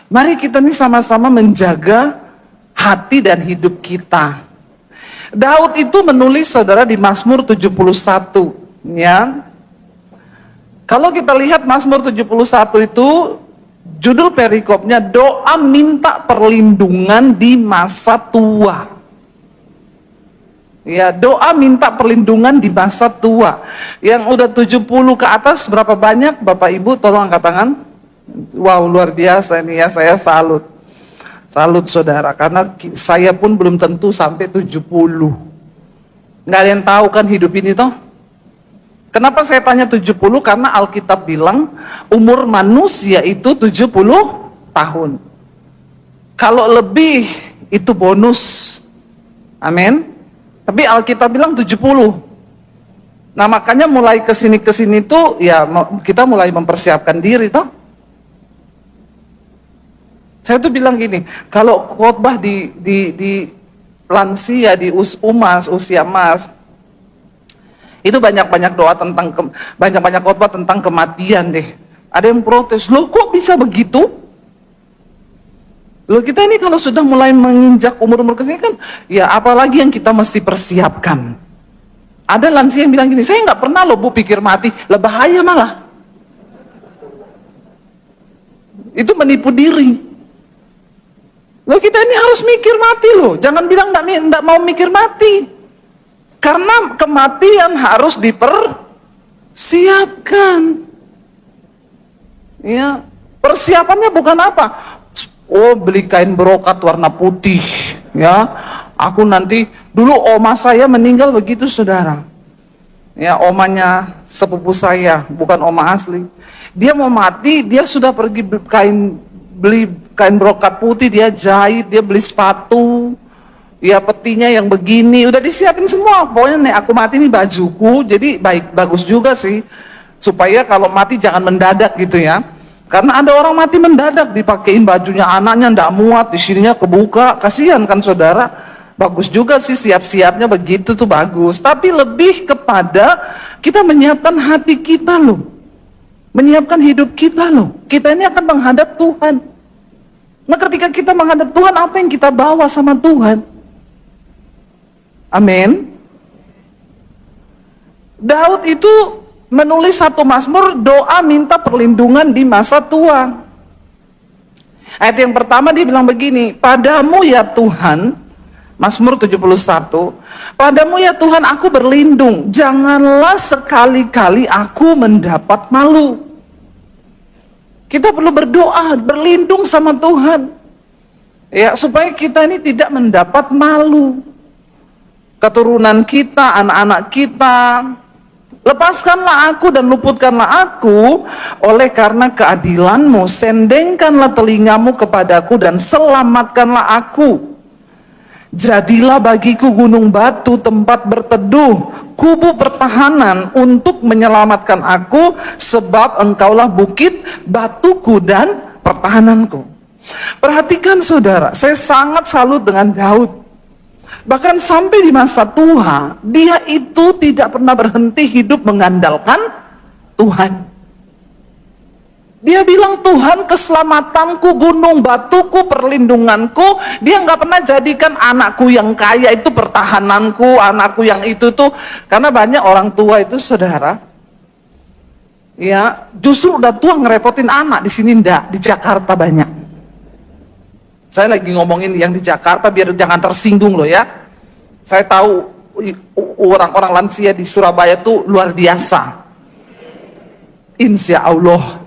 Mari kita nih sama-sama menjaga hati dan hidup kita. Daud itu menulis saudara di Mazmur 71, ya. Kalau kita lihat Mazmur 71 itu judul perikopnya doa minta perlindungan di masa tua. Ya, doa minta perlindungan di masa tua. Yang udah 70 ke atas berapa banyak? Bapak Ibu tolong angkat tangan. Wow, luar biasa ini ya, saya salut. Salut saudara, karena saya pun belum tentu sampai 70. Nggak ada yang tahu kan hidup ini toh. Kenapa saya tanya 70? Karena Alkitab bilang umur manusia itu 70 tahun. Kalau lebih itu bonus. Amin. Tapi Alkitab bilang 70. Nah makanya mulai kesini tuh ya kita mulai mempersiapkan diri toh. Saya tuh bilang gini, kalau khotbah di lansia, di usia emas, itu banyak doa tentang banyak khotbah tentang kematian deh. Ada yang protes, loh kok bisa begitu? Loh kita ini kalau sudah mulai menginjak umur kesini kan, ya apalagi yang kita mesti persiapkan. Ada lansia yang bilang gini, saya nggak pernah loh Bu pikir mati, lah bahaya malah. Itu menipu diri. Loh kita ini harus mikir mati loh, jangan bilang nggak mau mikir mati. Karena kematian harus dipersiapkan. Ya, persiapannya bukan apa? Oh, beli kain brokat warna putih, ya. Aku nanti dulu oma saya meninggal begitu, saudara. Ya, omanya sepupu saya, bukan oma asli. Dia mau mati, dia sudah pergi beli kain brokat putih, dia jahit, dia beli sepatu. Ya petinya yang begini, udah disiapin semua. Pokoknya nih aku mati nih bajuku, jadi bagus juga sih. Supaya kalau mati jangan mendadak gitu ya. Karena ada orang mati mendadak, dipakein bajunya anaknya ndak muat, di sininya kebuka, kasihan kan saudara. Bagus juga sih siap-siapnya begitu tuh bagus. Tapi lebih kepada kita menyiapkan hati kita loh. Menyiapkan hidup kita loh. Kita ini akan menghadap Tuhan. Nah ketika kita menghadap Tuhan, apa yang kita bawa sama Tuhan? Amin. Daud itu menulis satu Mazmur doa minta perlindungan di masa tua. Ayat yang pertama dia bilang begini, padamu ya Tuhan, Mazmur 71, padamu ya Tuhan aku berlindung, janganlah sekali-kali aku mendapat malu. Kita perlu berdoa, berlindung sama Tuhan. Ya, supaya kita ini tidak mendapat malu. Keturunan kita, anak-anak kita, lepaskanlah aku dan luputkanlah aku oleh karena keadilan-Mu, sendengkanlah telingamu kepadaku dan selamatkanlah aku. Jadilah bagiku gunung batu tempat berteduh, kubu pertahanan untuk menyelamatkan aku, sebab Engkaulah bukit batuku dan pertahananku. Perhatikan saudara, saya sangat salut dengan Daud. Bahkan sampai di masa tua, dia itu tidak pernah berhenti hidup mengandalkan Tuhan. Dia bilang Tuhan keselamatanku, gunung batuku, perlindunganku. Dia nggak pernah jadikan anakku yang kaya itu pertahananku, anakku yang itu tuh. Karena banyak orang tua itu saudara, ya justru udah tua ngerepotin anak. Di sini enggak, di Jakarta banyak. Saya lagi ngomongin yang di Jakarta biar jangan tersinggung loh ya. Saya tahu orang-orang lansia di Surabaya tuh luar biasa. Insya Allah.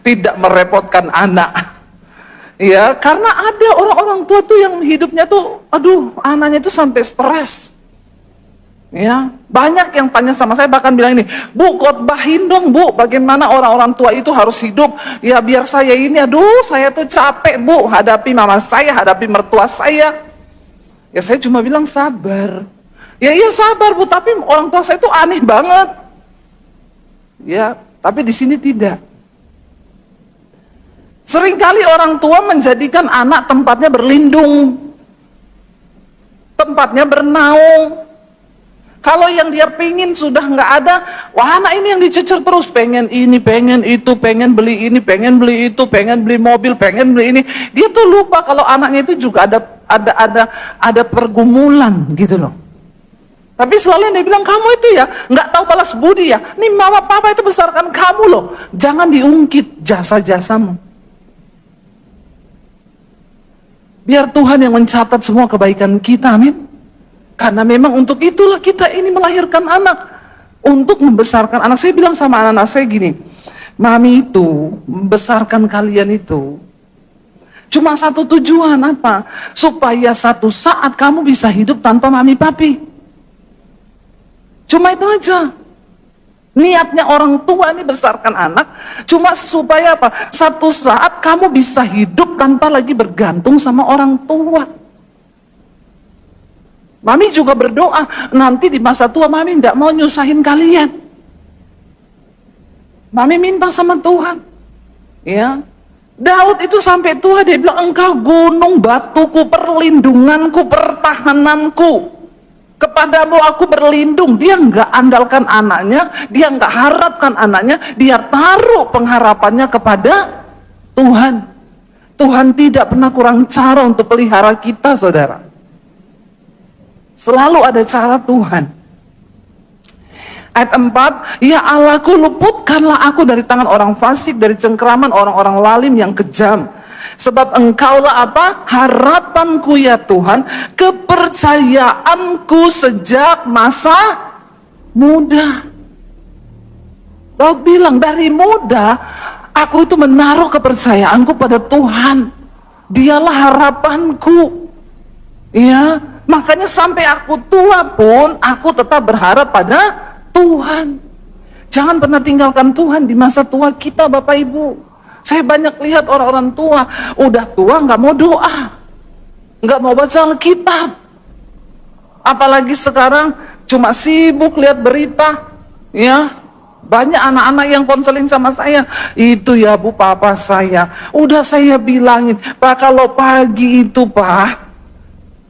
Tidak merepotkan anak. Ya, karena ada orang-orang tua tuh yang hidupnya tuh, aduh, anaknya tuh sampai stres. Ya, banyak yang tanya sama saya bahkan bilang ini, Bu, khotbahin dong Bu, bagaimana orang-orang tua itu harus hidup. Ya biar saya ini, aduh saya tuh capek Bu, hadapi mama saya, hadapi mertua saya. Ya saya cuma bilang sabar. Ya iya sabar Bu, tapi orang tua saya tuh aneh banget. Ya, tapi di sini tidak. Seringkali orang tua menjadikan anak tempatnya berlindung, tempatnya bernaung. Kalau yang dia pingin sudah nggak ada, wah anak ini yang dicecer terus, pengen ini, pengen itu, pengen beli ini, pengen beli itu, pengen beli mobil, pengen beli ini. Dia tuh lupa kalau anaknya itu juga ada pergumulan gitu loh. Tapi selalu dia bilang, kamu itu ya nggak tahu balas budi ya. Nih mama papa itu besarkan kamu loh. Jangan diungkit jasa-jasamu. Biar Tuhan yang mencatat semua kebaikan kita, amin. Karena memang untuk itulah kita ini melahirkan anak. Untuk membesarkan anak. Saya bilang sama anak-anak saya gini, mami itu membesarkan kalian itu cuma satu tujuan, apa? Supaya satu saat kamu bisa hidup tanpa mami papi. Cuma itu aja. Niatnya orang tua ini besarkan anak cuma supaya apa? Satu saat kamu bisa hidup tanpa lagi bergantung sama orang tua. Mami juga berdoa, nanti di masa tua Mami tidak mau nyusahin kalian. Mami minta sama Tuhan. Ya, Daud itu sampai tua dia bilang, engkau gunung batuku, perlindunganku, pertahananku. Kepadamu aku berlindung. Dia nggak andalkan anaknya, dia nggak harapkan anaknya, dia taruh pengharapannya kepada Tuhan. Tuhan tidak pernah kurang cara untuk pelihara kita, saudara. Selalu ada cara Tuhan. Ayat 4, ya Allahku, luputkanlah aku dari tangan orang fasik, dari cengkeraman orang-orang lalim yang kejam. Sebab engkaulah apa? Harapanku ya Tuhan, kepercayaanku sejak masa muda. Daud bilang, dari muda aku itu menaruh kepercayaanku pada Tuhan. Dialah harapanku. Ya, makanya sampai aku tua pun aku tetap berharap pada Tuhan. Jangan pernah tinggalkan Tuhan di masa tua kita, Bapak Ibu. Saya banyak lihat orang-orang tua, udah tua nggak mau doa, nggak mau baca Alkitab. Apalagi sekarang cuma sibuk lihat berita. Ya, banyak anak-anak yang konseling sama saya, itu ya Bu, papa saya. Udah saya bilangin, Pak, kalau pagi itu Pak,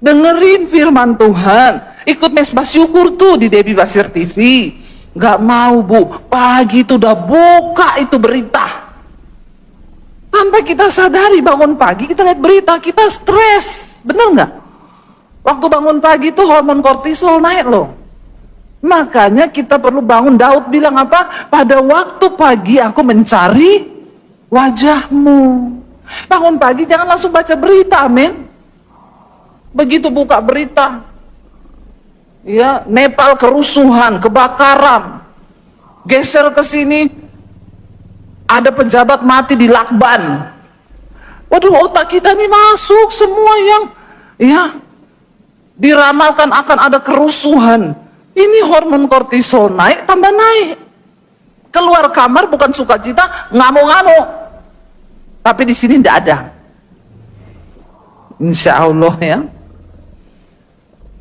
dengerin firman Tuhan, ikut mesbah syukur tuh di Debbie Basir TV. Gak mau Bu, pagi itu udah buka itu berita. Tanpa kita sadari bangun pagi kita lihat berita, kita stres, bener gak? Waktu bangun pagi itu hormon kortisol naik loh. Makanya kita perlu bangun. Daud bilang apa? Pada waktu pagi aku mencari wajahmu. Bangun pagi jangan langsung baca berita, amin. Begitu buka berita, ya, Nepal kerusuhan, kebakaran, geser ke sini, ada pejabat mati di Lakban. Waduh, otak kita ini masuk semua yang, ya, diramalkan akan ada kerusuhan. Ini hormon kortisol naik, tambah naik. Keluar kamar bukan sukacita, ngamuk-ngamuk. Tapi di sini tidak ada. Insya Allah ya.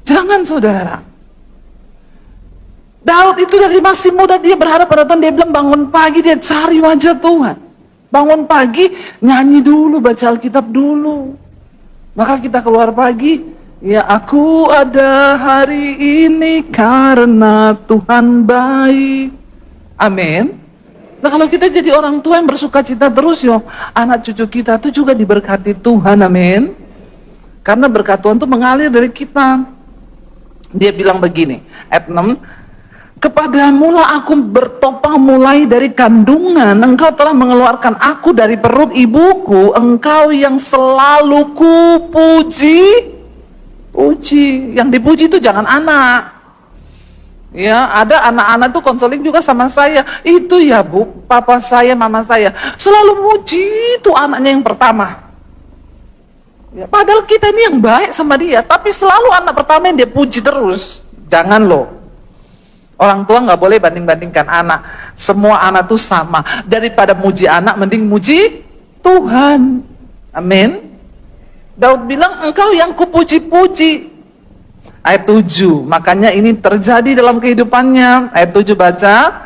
Jangan saudara. Daud itu dari masih muda dia berharap pada Tuhan. Dia bilang bangun pagi dia cari wajah Tuhan. Bangun pagi nyanyi dulu, baca Alkitab dulu. Maka kita keluar pagi, ya aku ada hari ini karena Tuhan baik. Amin. Nah kalau kita jadi orang tua yang bersuka cita terus, yo, anak cucu kita itu juga diberkati Tuhan. Amin. Karena berkat Tuhan itu mengalir dari kita. Dia bilang begini, ayat 6, kepadamulah aku bertopang mulai dari kandungan, engkau telah mengeluarkan aku dari perut ibuku, engkau yang selalu kupuji. Puji, yang dipuji itu jangan anak. Ya, ada anak-anak tuh konseling juga sama saya, itu ya Bu, papa saya, mama saya selalu muji itu anaknya yang pertama. Ya, padahal kita ini yang baik sama dia, tapi selalu anak pertama yang dia puji terus. Jangan loh. Orang tua nggak boleh banding-bandingkan anak. Semua anak tuh sama. Daripada muji anak, mending muji Tuhan. Amin. Daud bilang, engkau yang kupuji-puji. Ayat 7, makanya ini terjadi dalam kehidupannya. Ayat 7 baca,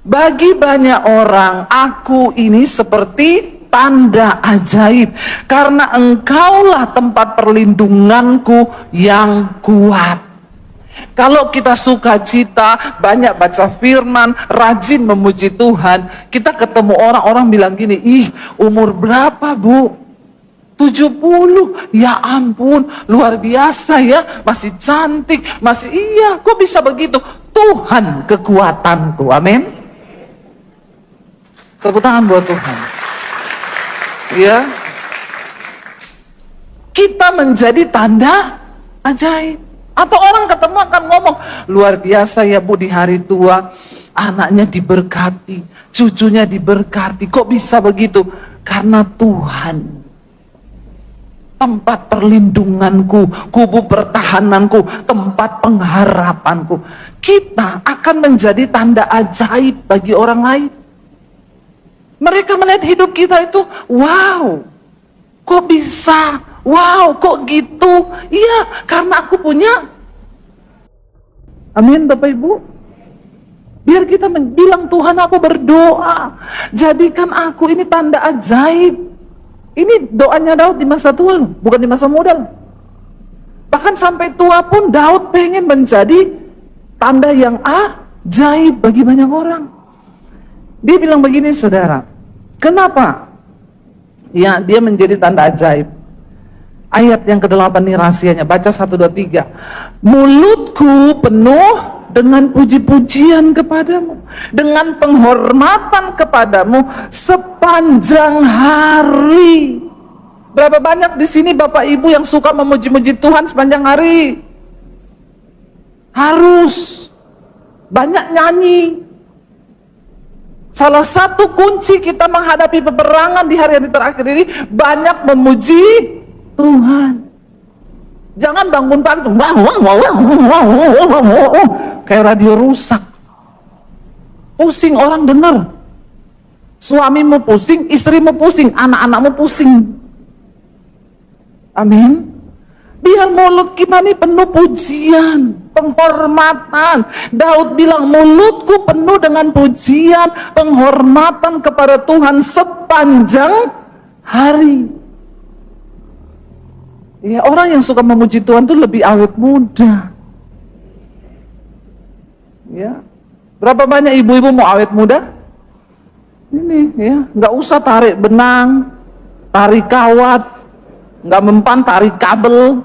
bagi banyak orang, aku ini seperti tanda ajaib, karena engkaulah tempat perlindunganku yang kuat. Kalau kita sukacita, banyak baca firman, rajin memuji Tuhan, kita ketemu orang-orang bilang gini, ih umur berapa bu? 70, ya ampun, luar biasa ya, masih cantik, masih iya, kok bisa begitu? Tuhan kekuatanku, amin. Tepuk tangan buat Tuhan. Ya, kita menjadi tanda ajaib. Atau orang ketemu akan ngomong, luar biasa ya bu, di hari tua anaknya diberkati, cucunya diberkati. Kok bisa begitu? Karena Tuhan tempat perlindunganku, kubu pertahananku, tempat pengharapanku. Kita akan menjadi tanda ajaib bagi orang lain. Mereka melihat hidup kita itu, wow, kok bisa? Wow, kok gitu? Iya, karena aku punya. Amin, Bapak Ibu. Biar kita bilang, Tuhan aku berdoa, jadikan aku ini tanda ajaib. Ini doanya Daud di masa tua, bukan di masa muda. Bahkan sampai tua pun Daud pengen menjadi tanda yang ajaib bagi banyak orang. Dia bilang begini, saudara, kenapa? Ya, dia menjadi tanda ajaib. Ayat yang ke-8 nih rahasianya, baca 1, 2, 3. Mulutku penuh dengan puji-pujian kepadamu, dengan penghormatan kepadamu sepanjang hari. Berapa banyak di sini Bapak Ibu yang suka memuji-muji Tuhan sepanjang hari? Harus banyak nyanyi. Salah satu kunci kita menghadapi peperangan di hari-hari terakhir ini, banyak memuji Tuhan. Jangan bangun pagi kayak radio rusak, pusing orang dengar. Suamimu pusing, istrimu pusing, anak-anakmu pusing. Amin. Biar mulut kita ini penuh pujian, penghormatan. Daud bilang, mulutku penuh dengan pujian, penghormatan kepada Tuhan sepanjang hari. Ya, orang yang suka memuji Tuhan itu lebih awet muda. Ya, berapa banyak ibu-ibu mau awet muda? Ini ya, nggak usah tarik benang, tarik kawat, nggak mempan tarik kabel,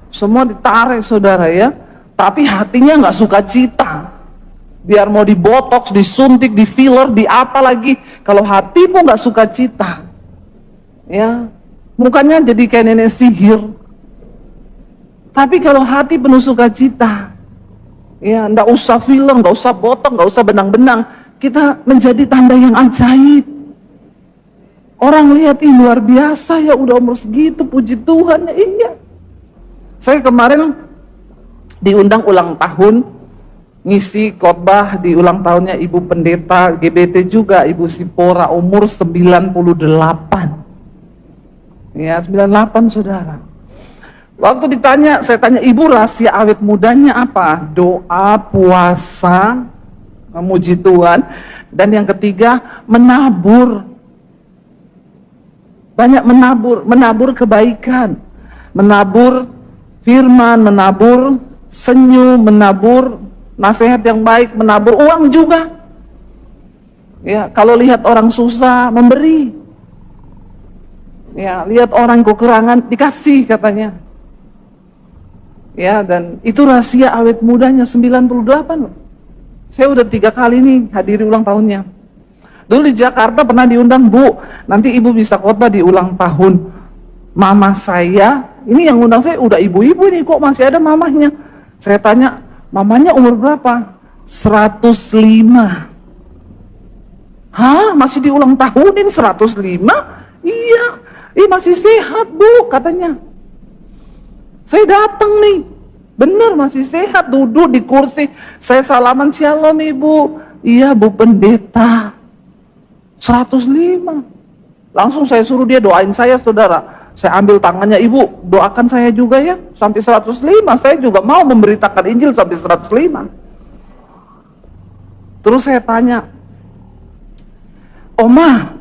semua ditarik saudara ya. Tapi hatinya nggak suka cita. Biar mau dibotoks, disuntik, di filler, di apa lagi, kalau hatimu nggak suka cita, ya. Mukanya jadi kayak nenek sihir. Tapi kalau hati penuh sukacita, ya nggak usah filler, nggak usah potong, nggak usah benang-benang, kita menjadi tanda yang ajaib. Orang lihat, ih luar biasa ya, udah umur segitu, puji Tuhan ya. Iya. Saya kemarin diundang ulang tahun, ngisi khotbah di ulang tahunnya Ibu Pendeta GBT juga, Ibu Sipora, umur 98. Ya, 98 saudara. Waktu ditanya, saya tanya, Ibu rahasia awet mudanya apa? Doa, puasa, memuji Tuhan. Dan yang ketiga, menabur. Banyak menabur kebaikan. Menabur firman, menabur senyum, menabur nasihat yang baik, menabur uang juga. Ya, kalau lihat orang susah, memberi. Ya, lihat orang kekurangan, dikasih katanya. Ya, dan itu rahasia awet mudanya 98 loh. Saya udah 3 kali nih hadiri ulang tahunnya. Dulu di Jakarta pernah diundang, Bu, nanti Ibu bisa khotbah di ulang tahun mama saya. Ini yang undang saya udah ibu-ibu nih, kok masih ada mamahnya. Saya tanya, mamanya umur berapa? 105. Hah? Masih diulang tahunin 105? Iya. Masih sehat Bu, katanya. Saya datang nih, bener masih sehat, duduk di kursi. Saya salaman, shalom Ibu. Iya Bu Pendeta, 105. Langsung saya suruh dia doain saya saudara. Saya ambil tangannya, Ibu doakan saya juga ya, sampai 105. Saya juga mau memberitakan Injil sampai 105. Terus saya tanya, Oma,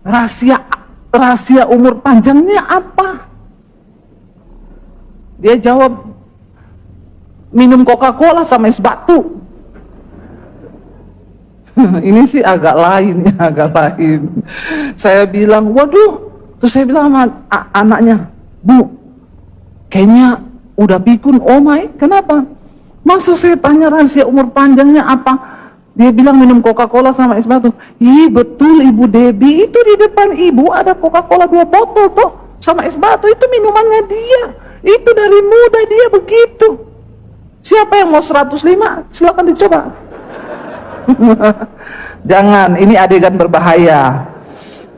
rahasia umur panjangnya apa? Dia jawab, minum Coca-Cola sama es batu. Ini sih agak lain ya, agak lain. Saya bilang, waduh. Terus saya bilang sama anaknya, Bu, kayaknya udah pikun Omai. Kenapa? Masa saya tanya rahasia umur panjangnya apa? Dia bilang minum Coca-Cola sama es batu. Ih betul Ibu Debbie, itu di depan Ibu ada Coca-Cola 2 botol tuh sama es batu, itu minumannya dia. Itu dari muda dia begitu. Siapa yang mau 105? Silakan dicoba. Jangan, ini adegan berbahaya.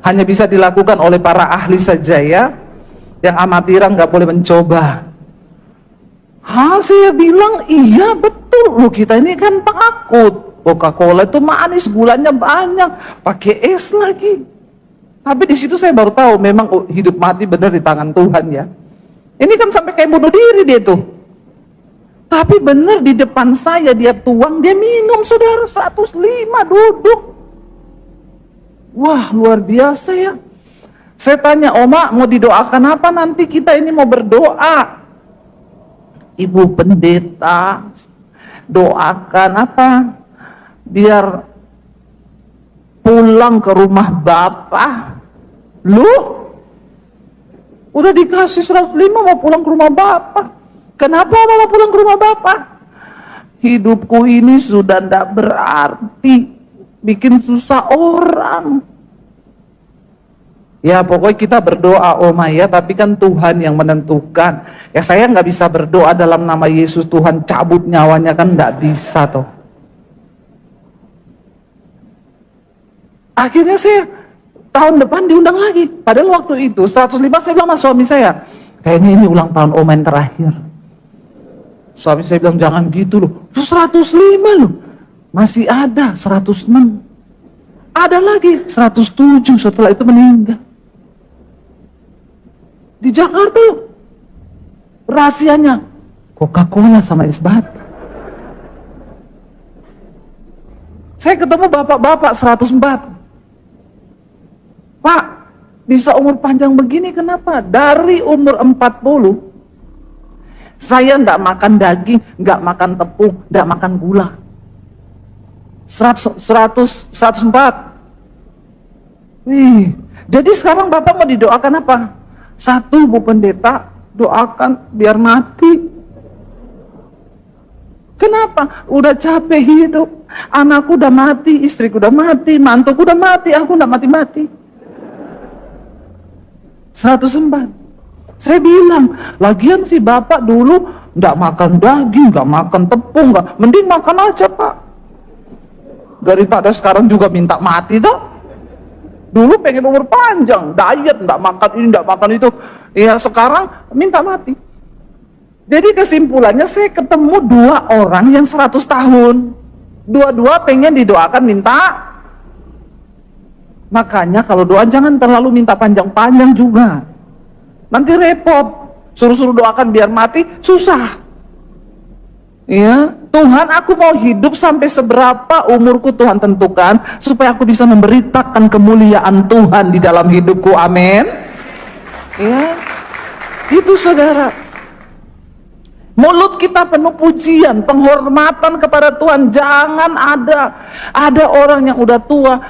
Hanya bisa dilakukan oleh para ahli saja ya. Yang amatiran nggak boleh mencoba. Saya bilang iya betul. Loh kita ini kan takut. Coca-Cola itu manis, gulanya banyak, pakai es lagi. Tapi di situ saya baru tahu memang hidup mati benar di tangan Tuhan ya. Ini kan sampai kayak bunuh diri dia tuh. Tapi benar di depan saya dia tuang, dia minum saudara 105 duduk. Wah luar biasa ya. Saya tanya, Oma mau didoakan apa nanti, kita ini mau berdoa. Ibu pendeta doakan apa? Biar pulang ke rumah Bapak. Loh? Udah dikasih 105 mau pulang ke rumah Bapak. Kenapa mau pulang ke rumah Bapak? Hidupku ini sudah tidak berarti, bikin susah orang. Ya pokoknya kita berdoa Oma ya, tapi kan Tuhan yang menentukan. Ya saya nggak bisa berdoa dalam nama Yesus Tuhan cabut nyawanya, kan nggak bisa toh. Akhirnya saya tahun depan diundang lagi. Padahal waktu itu 105 saya bilang sama suami saya, kayaknya ini ulang tahun Oma yang terakhir. Suami saya bilang jangan gitu loh. 105 loh. Masih ada 106. Ada lagi 107 setelah itu meninggal. Di Jakarta loh. Rahasianya Coca-Cola sama es batu. Saya ketemu bapak-bapak 104. Pak, bisa umur panjang begini kenapa? Dari umur 40 saya enggak makan daging, enggak makan tepung, enggak makan gula. 104. Wih, jadi sekarang Bapak mau didoakan apa? 1, Bu Pendeta, doakan biar mati. Kenapa? Udah capek hidup. Anakku udah mati, istriku udah mati, mantuku udah mati, aku enggak mati-mati. 104. Saya bilang, lagian si Bapak dulu nggak makan daging, nggak makan tepung, mending makan aja Pak. Daripada sekarang juga minta mati toh. Dulu pengen umur panjang, diet, nggak makan ini, nggak makan itu. Ya sekarang minta mati. Jadi kesimpulannya saya ketemu 2 orang yang 100 tahun. Dua-dua pengen didoakan minta. Makanya kalau doa jangan terlalu minta panjang-panjang juga. Nanti repot, suruh-suruh doakan biar mati, susah. Ya, Tuhan aku mau hidup sampai seberapa umurku Tuhan tentukan, supaya aku bisa memberitakan kemuliaan Tuhan di dalam hidupku, amin. Ya, itu saudara. Mulut kita penuh pujian, penghormatan kepada Tuhan. Jangan ada orang yang udah tua,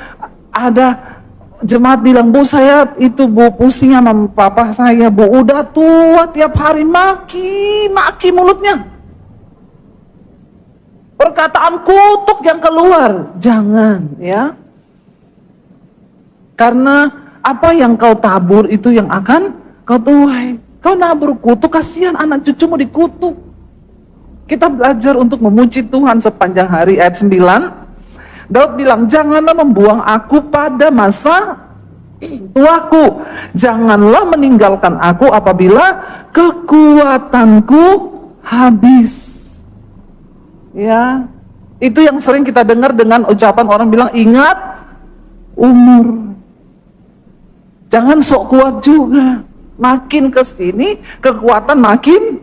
ada jemaat bilang, Bu saya itu Bu pusing sama papa saya, Bu udah tua tiap hari maki mulutnya. Perkataan kutuk yang keluar, jangan ya. Karena apa yang kau tabur itu yang akan kau tuai. Kau nabur kutuk, kasihan anak cucumu dikutuk. Kita belajar untuk memuji Tuhan sepanjang hari. Ayat 9 Daud bilang, janganlah membuang aku pada masa tuaku. Janganlah meninggalkan aku apabila kekuatanku habis. Ya, itu yang sering kita dengar dengan ucapan orang bilang, ingat umur. Jangan sok kuat juga. Makin kesini, kekuatan makin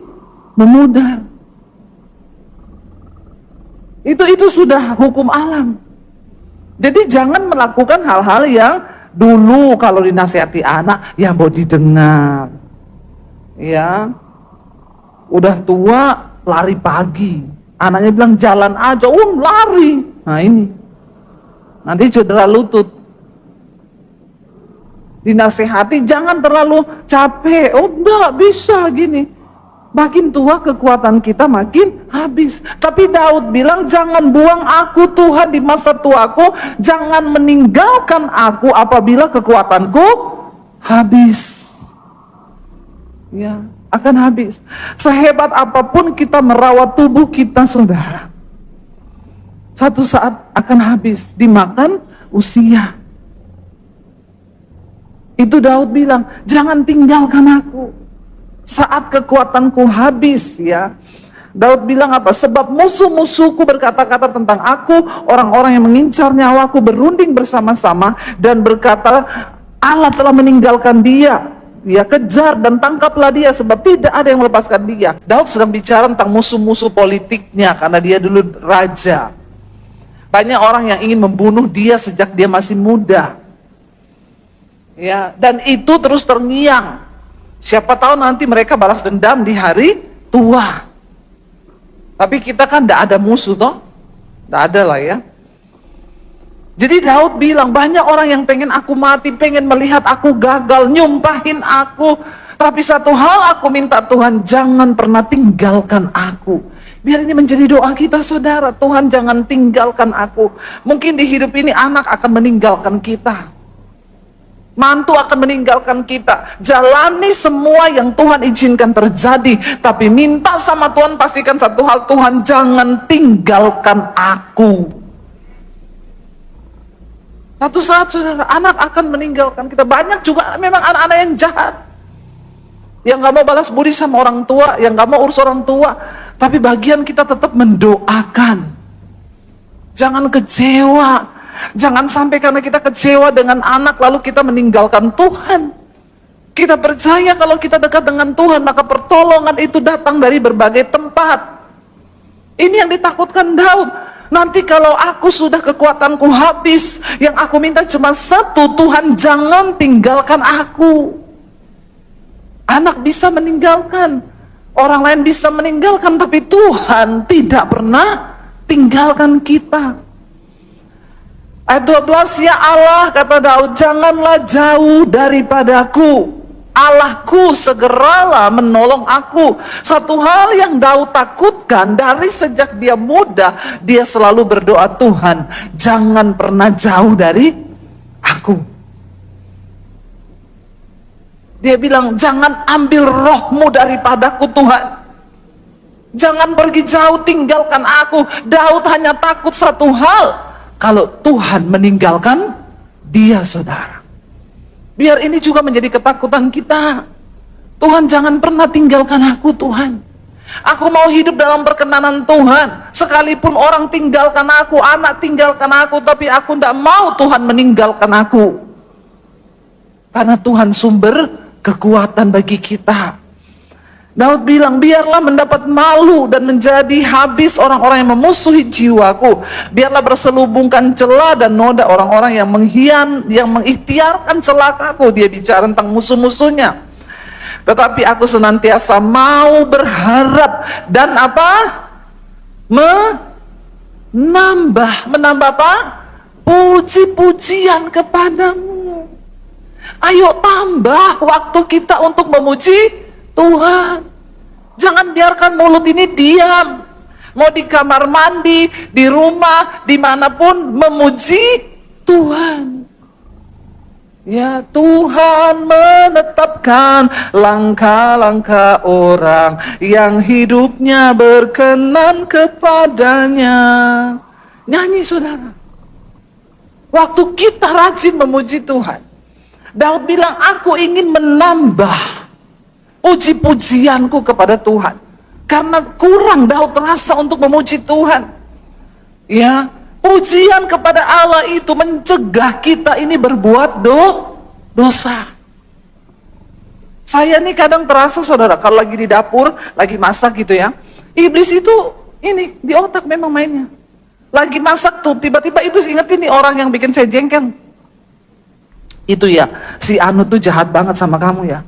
memudar. Itu sudah hukum alam. Jadi jangan melakukan hal-hal yang dulu kalau dinasihati anak yang mau didengar. Ya. Udah tua lari pagi. Anaknya bilang jalan aja, lari. Nah ini, nanti cedera lutut. Dinasehati jangan terlalu capek, enggak bisa gini. Makin tua kekuatan kita makin habis. Tapi Daud bilang jangan buang aku Tuhan di masa tuaku, jangan meninggalkan aku apabila kekuatanku habis. Ya, akan habis. Sehebat apapun kita merawat tubuh kita, saudara, satu saat akan habis, dimakan usia. Itu Daud bilang, jangan tinggalkan aku saat kekuatanku habis, ya. Daud bilang apa? Sebab musuh-musuhku berkata-kata tentang aku, orang-orang yang mengincar nyawaku berunding bersama-sama dan berkata, Allah telah meninggalkan dia. Ya, kejar dan tangkaplah dia sebab tidak ada yang melepaskan dia. Daud sedang bicara tentang musuh-musuh politiknya karena dia dulu raja. Banyak orang yang ingin membunuh dia sejak dia masih muda. Ya, dan itu terus terngiang. Siapa tahu nanti mereka balas dendam di hari tua. Tapi kita kan tidak ada musuh toh. Tidak ada lah ya. Jadi Daud bilang, banyak orang yang pengen aku mati, pengen melihat aku gagal, nyumpahin aku. Tapi satu hal aku minta, Tuhan jangan pernah tinggalkan aku. Biar ini menjadi doa kita, saudara. Tuhan jangan tinggalkan aku. Mungkin di hidup ini anak akan meninggalkan kita. Mantu akan meninggalkan kita. Jalani semua yang Tuhan izinkan terjadi. Tapi minta sama Tuhan, pastikan satu hal, Tuhan jangan tinggalkan aku. Satu saat, saudara, anak akan meninggalkan kita. Banyak juga memang anak-anak yang jahat, yang gak mau balas budi sama orang tua, yang gak mau urus orang tua. Tapi bagian kita tetap mendoakan. Jangan kecewa. Jangan sampai karena kita kecewa dengan anak lalu kita meninggalkan Tuhan. Kita percaya kalau kita dekat dengan Tuhan, maka pertolongan itu datang dari berbagai tempat. Ini yang ditakutkan Daud. Nanti kalau aku sudah kekuatanku habis, yang aku minta cuma satu, Tuhan jangan tinggalkan aku. Anak bisa meninggalkan, orang lain bisa meninggalkan, tapi Tuhan tidak pernah tinggalkan kita. Ayat 12, ya Allah, kata Daud, janganlah jauh daripadaku. Allahku segeralah menolong aku. Satu hal yang Daud takutkan dari sejak dia muda, dia selalu berdoa, Tuhan jangan pernah jauh dari aku. Dia bilang, jangan ambil rohmu daripadaku Tuhan. Jangan pergi jauh, tinggalkan aku. Daud hanya takut satu hal, kalau Tuhan meninggalkan dia, saudara. Biar ini juga menjadi ketakutan kita. Tuhan jangan pernah tinggalkan aku Tuhan. Aku mau hidup dalam perkenanan Tuhan. Sekalipun orang tinggalkan aku, anak tinggalkan aku, tapi aku tidak mau Tuhan meninggalkan aku. Karena Tuhan sumber kekuatan bagi kita. Daud bilang, biarlah mendapat malu dan menjadi habis orang-orang yang memusuhi jiwaku. Biarlah berselubungkan celah dan noda orang-orang yang yang mengikhtiarkan celakaku. Dia bicara tentang musuh-musuhnya. Tetapi aku senantiasa mau berharap dan apa? Menambah apa? Puji-pujian kepadamu. Ayo tambah waktu kita untuk memuji Tuhan. Jangan biarkan mulut ini diam. Mau di kamar mandi, di rumah, dimanapun memuji Tuhan. Ya, Tuhan menetapkan langkah-langkah orang yang hidupnya berkenan kepadanya. Nyanyi, saudara. Waktu kita rajin memuji Tuhan, Daud bilang, aku ingin menambah puji-pujianku kepada Tuhan. Karena kurang Daud terasa untuk memuji Tuhan. Ya, pujian kepada Allah itu mencegah kita ini berbuat dosa. Saya ini kadang terasa, saudara, kalau lagi di dapur, lagi masak gitu ya, iblis itu ini di otak memang mainnya. Lagi masak tuh, tiba-tiba iblis ingetin nih orang yang bikin saya jengkel. Itu ya, si Anu tuh jahat banget sama kamu ya.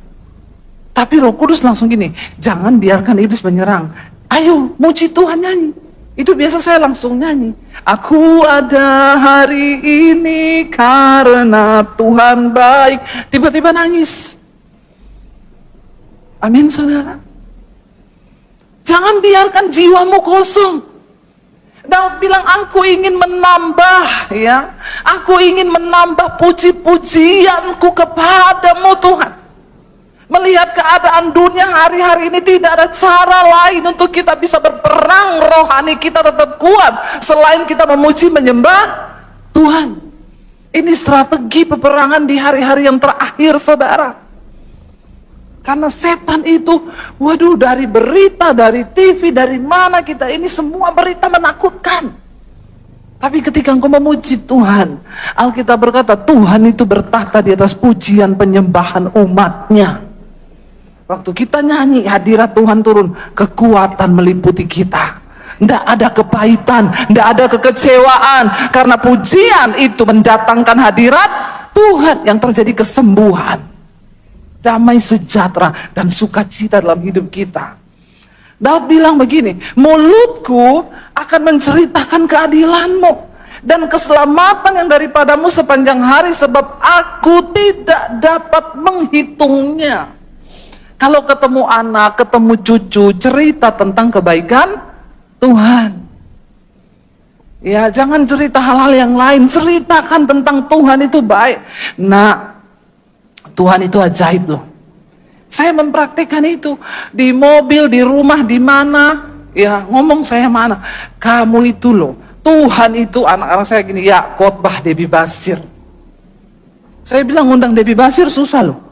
Tapi Roh Kudus langsung gini, jangan biarkan iblis menyerang. Ayo, muji Tuhan, nyanyi. Itu biasa saya langsung nyanyi. Aku ada hari ini karena Tuhan baik. Tiba-tiba nangis. Amin, saudara. Jangan biarkan jiwamu kosong. Daud bilang, aku ingin menambah, ya. Aku ingin menambah puji-pujianku kepadamu, Tuhan. Melihat keadaan dunia hari-hari ini, tidak ada cara lain untuk kita bisa berperang rohani kita tetap kuat selain kita memuji menyembah Tuhan. Ini strategi peperangan di hari-hari yang terakhir, saudara. Karena setan itu, waduh, dari berita, dari TV, dari mana kita, ini semua berita menakutkan. Tapi ketika engkau memuji Tuhan, Alkitab berkata Tuhan itu bertahta di atas pujian penyembahan umatnya. Waktu kita nyanyi, hadirat Tuhan turun, kekuatan meliputi kita. Tidak ada kepahitan, tidak ada kekecewaan. Karena pujian itu mendatangkan hadirat Tuhan, yang terjadi kesembuhan, damai sejahtera, dan sukacita dalam hidup kita. Daud bilang begini, mulutku akan menceritakan keadilanmu dan keselamatan yang daripadamu sepanjang hari, sebab aku tidak dapat menghitungnya. Kalau ketemu anak, ketemu cucu, cerita tentang kebaikan Tuhan. Ya, jangan cerita hal-hal yang lain, ceritakan tentang Tuhan itu baik. Nah, Tuhan itu ajaib loh. Saya mempraktikkan itu di mobil, di rumah, di mana. Ya, ngomong saya mana. Kamu itu loh, Tuhan itu, anak-anak saya gini, ya khotbah Debbie Basir. Saya bilang ngundang Debbie Basir susah loh.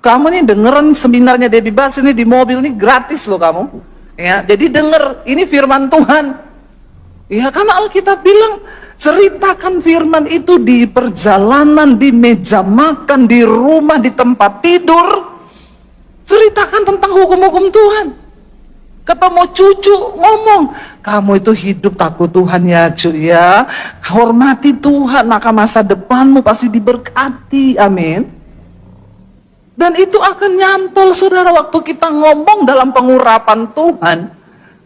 Kamu nih dengerin seminarnya Debbie Basir ini di mobil nih gratis loh kamu. Ya, jadi denger, ini firman Tuhan. Ya, karena Alkitab bilang ceritakan firman itu di perjalanan, di meja makan, di rumah, di tempat tidur. Ceritakan tentang hukum-hukum Tuhan. Ketemu cucu ngomong, kamu itu hidup takut Tuhan ya cuy ya. Hormati Tuhan, maka masa depanmu pasti diberkati. Amin. Dan itu akan nyantol, saudara, waktu kita ngomong dalam pengurapan Tuhan.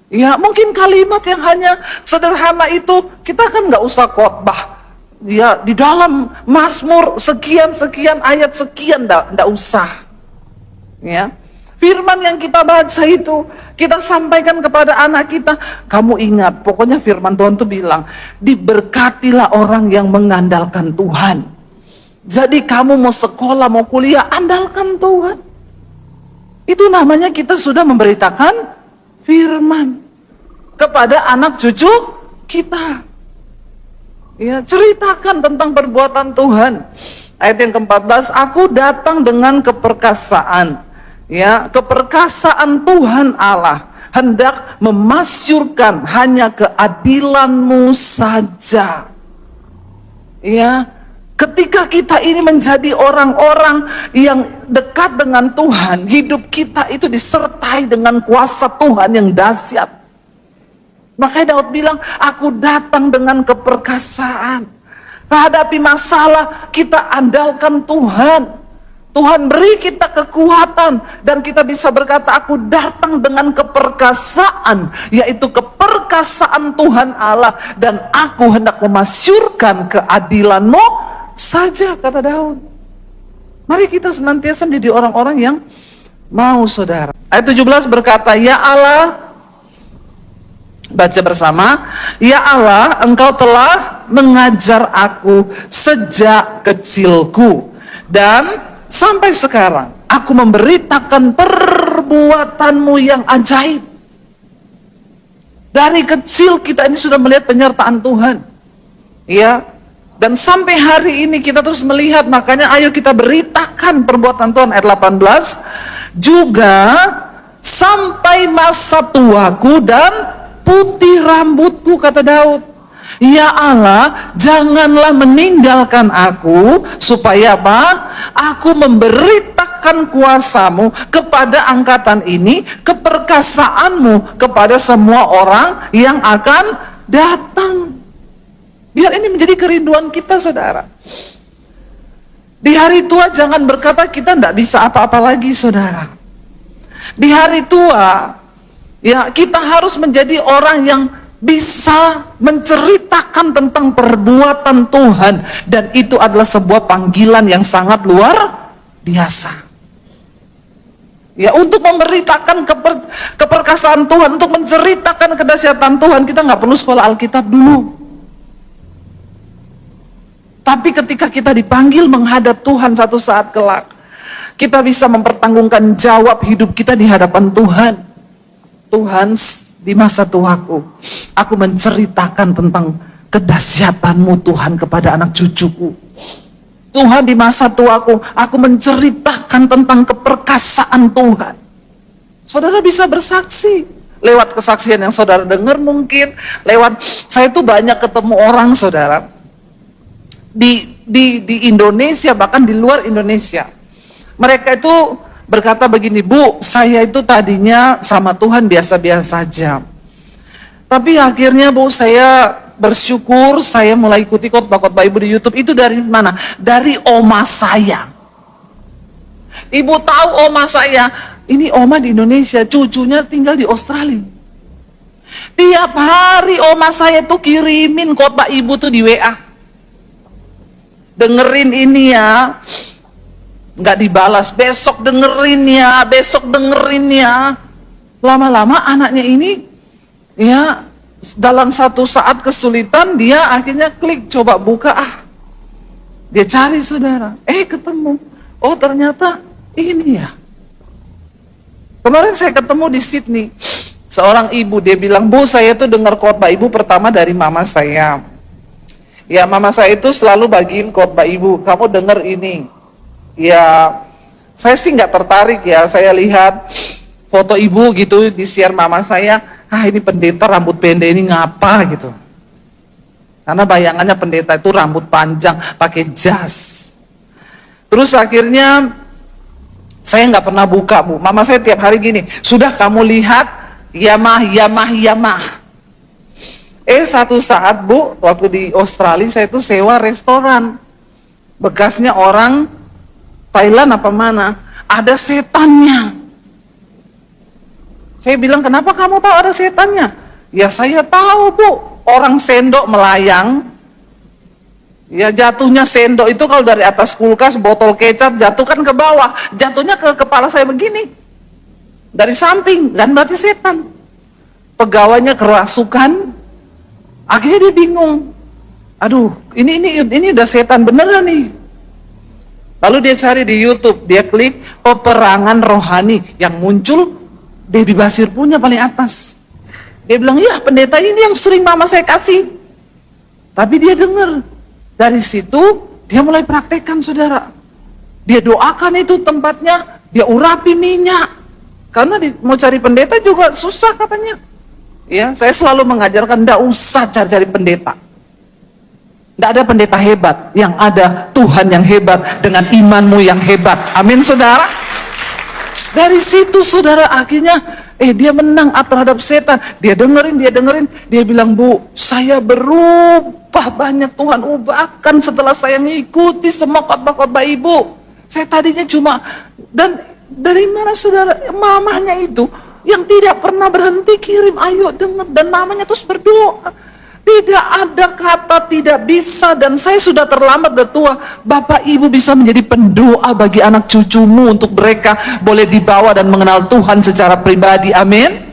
Ya, mungkin kalimat yang hanya sederhana itu, kita kan nggak usah khotbah. Ya, di dalam Mazmur sekian-sekian, ayat sekian, nggak usah. Ya, firman yang kita baca itu, kita sampaikan kepada anak kita. Kamu ingat, pokoknya firman Tuhan itu bilang, diberkatilah orang yang mengandalkan Tuhan. Jadi kamu mau sekolah, mau kuliah, andalkan Tuhan. Itu namanya kita sudah memberitakan firman kepada anak cucu kita. Ya, ceritakan tentang perbuatan Tuhan. Ayat yang ke-14, aku datang dengan keperkasaan. Ya, keperkasaan Tuhan Allah hendak memasyurkan hanya keadilan-Mu saja. Ya, ketika kita ini menjadi orang-orang yang dekat dengan Tuhan, hidup kita itu disertai dengan kuasa Tuhan yang dahsyat. Makanya Daud bilang, aku datang dengan keperkasaan. Menghadapi masalah, kita andalkan Tuhan. Tuhan beri kita kekuatan, dan kita bisa berkata, aku datang dengan keperkasaan, yaitu keperkasaan Tuhan Allah, dan aku hendak memasyurkan keadilan-Mu saja, kata Daud. Mari kita senantiasa menjadi orang-orang yang mau, saudara. Ayat 17 berkata, ya Allah, baca bersama, ya Allah, Engkau telah mengajar aku sejak kecilku, dan sampai sekarang aku memberitakan perbuatan-Mu yang ajaib. Dari kecil kita ini sudah melihat penyertaan Tuhan. Ya, dan sampai hari ini kita terus melihat, makanya ayo kita beritakan perbuatan Tuhan. Ayat 18, juga sampai masa tuaku dan putih rambutku, kata Daud. Ya Allah, janganlah meninggalkan aku, supaya apa? Aku memberitakan kuasa-Mu kepada angkatan ini, keperkasaan-Mu kepada semua orang yang akan datang. Biar ini menjadi kerinduan kita, saudara. Di hari tua jangan berkata kita tidak bisa apa-apa lagi, saudara. Di hari tua Ya, kita harus menjadi orang yang bisa menceritakan tentang perbuatan Tuhan, dan itu adalah sebuah panggilan yang sangat luar biasa. Ya, untuk memberitakan keperkasaan Tuhan, untuk menceritakan kedahsyatan Tuhan, kita nggak perlu sekolah Alkitab dulu. Tapi ketika kita dipanggil menghadap Tuhan satu saat kelak, kita bisa mempertanggungjawabkan jawab hidup kita di hadapan Tuhan. Tuhan, di masa tuaku, aku menceritakan tentang kedahsyatanmu Tuhan kepada anak cucuku. Tuhan, di masa tuaku, aku menceritakan tentang keperkasaan Tuhan. Saudara bisa bersaksi lewat kesaksian yang saudara dengar, mungkin lewat, saya tuh banyak ketemu orang, saudara, di Indonesia, bahkan di luar Indonesia. Mereka itu berkata begini, Bu, saya itu tadinya sama Tuhan biasa-biasa saja. Tapi akhirnya, Bu, saya bersyukur, saya mulai ikuti khotbah-khotbah Ibu di YouTube. Itu dari mana? Dari oma saya. Ibu tahu oma saya, ini oma di Indonesia, cucunya tinggal di Australia. Tiap hari oma saya tuh kirimin khotbah Ibu tuh di WA. Dengerin ini ya. Nggak dibalas, besok dengerin ya, besok dengerin ya. Lama-lama anaknya ini, ya, dalam satu saat kesulitan, dia akhirnya klik, coba buka, dia cari, saudara, ketemu, oh ternyata ini ya. Kemarin saya ketemu di Sydney, seorang ibu, dia bilang, Bu, saya tuh dengar khotbah Ibu pertama dari mama saya. Ya, mama saya itu selalu bagiin khotbah Ibu, kamu denger ini. Ya, saya sih nggak tertarik ya, saya lihat foto Ibu gitu di share mama saya, ini pendeta rambut pendek ini ngapa gitu. Karena bayangannya pendeta itu rambut panjang, pakai jas. Terus akhirnya saya nggak pernah buka, Bu. Mama saya tiap hari gini, sudah kamu lihat, Yamah. Satu saat, Bu, waktu di Australia saya tuh sewa restoran. Bekasnya orang Thailand apa mana, ada setannya. Saya bilang, kenapa kamu tahu ada setannya? Ya saya tahu, Bu, orang sendok melayang, ya jatuhnya sendok itu kalau dari atas kulkas, botol kecap jatuhkan ke bawah, jatuhnya ke kepala saya begini, dari samping, kan berarti setan. Pegawainya kerasukan, akhirnya dia bingung, aduh ini udah setan beneran nih. Lalu dia cari di YouTube, dia klik peperangan rohani, yang muncul Debbie Basir punya paling atas. Dia bilang, ya pendeta ini yang sering mama saya kasih. Tapi dia dengar, dari situ dia mulai praktekkan, saudara. Dia doakan itu tempatnya, dia urapi minyak. Karena mau cari pendeta juga susah katanya. Ya, saya selalu mengajarkan, enggak usah cari-cari pendeta. Tidak ada pendeta hebat, yang ada Tuhan yang hebat dengan imanmu yang hebat. Amin, saudara. Dari situ, saudara, akhirnya dia menang terhadap setan. Dia dengerin, dia bilang, Bu, saya berubah banyak, Tuhan ubahkan setelah saya mengikuti semua khotbah-khotbah Ibu. Saya tadinya cuma, dan dari mana, saudara? Mamanya itu yang tidak pernah berhenti kirim, ayo dengar, dan mamanya terus berdoa. Tidak ada kata tidak bisa, dan saya sudah terlambat, udah tua. Bapak Ibu bisa menjadi pendoa bagi anak cucumu untuk mereka boleh dibawa dan mengenal Tuhan secara pribadi. Amin.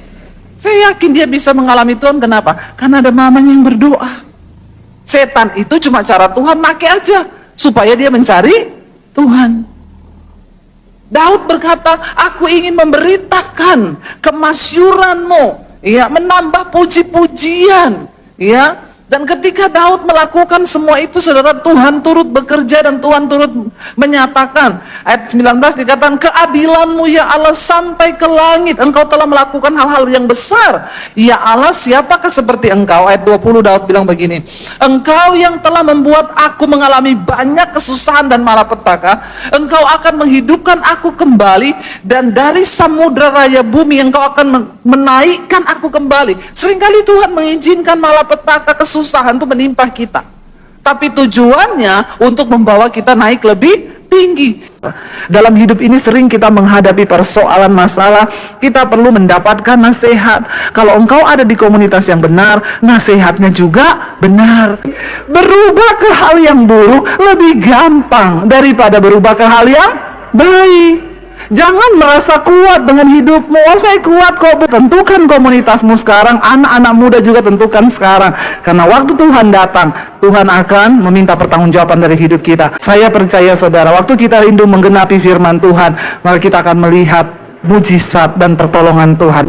Saya yakin dia bisa mengalami Tuhan. Kenapa? Karena ada mamanya yang berdoa. Setan itu cuma cara Tuhan pakai aja supaya dia mencari Tuhan. Daud berkata, aku ingin memberitakan kemasyuranmu, ya, menambah puji-pujian. Ya, dan ketika Daud melakukan semua itu, saudara, Tuhan turut bekerja dan Tuhan turut menyatakan. Ayat 19 dikatakan, keadilanmu ya Allah sampai ke langit, engkau telah melakukan hal-hal yang besar. Ya Allah, siapakah seperti engkau? Ayat 20 Daud bilang begini, engkau yang telah membuat aku mengalami banyak kesusahan dan malapetaka, engkau akan menghidupkan aku kembali, dan dari samudra raya bumi engkau akan menaikkan aku kembali. Seringkali Tuhan mengizinkan malapetaka, kesusahan itu menimpa kita, tapi tujuannya untuk membawa kita naik lebih tinggi. Dalam hidup ini sering kita menghadapi persoalan masalah, kita perlu mendapatkan nasihat. Kalau engkau ada di komunitas yang benar, nasihatnya juga benar. Berubah ke hal yang buruk lebih gampang daripada berubah ke hal yang baik. Jangan merasa kuat dengan hidupmu. Oh, saya kuat kok. Tentukan komunitasmu sekarang. Anak-anak muda juga tentukan sekarang. Karena waktu Tuhan datang, Tuhan akan meminta pertanggungjawaban dari hidup kita. Saya percaya saudara, waktu kita rindu menggenapi firman Tuhan, maka kita akan melihat mujizat dan pertolongan Tuhan.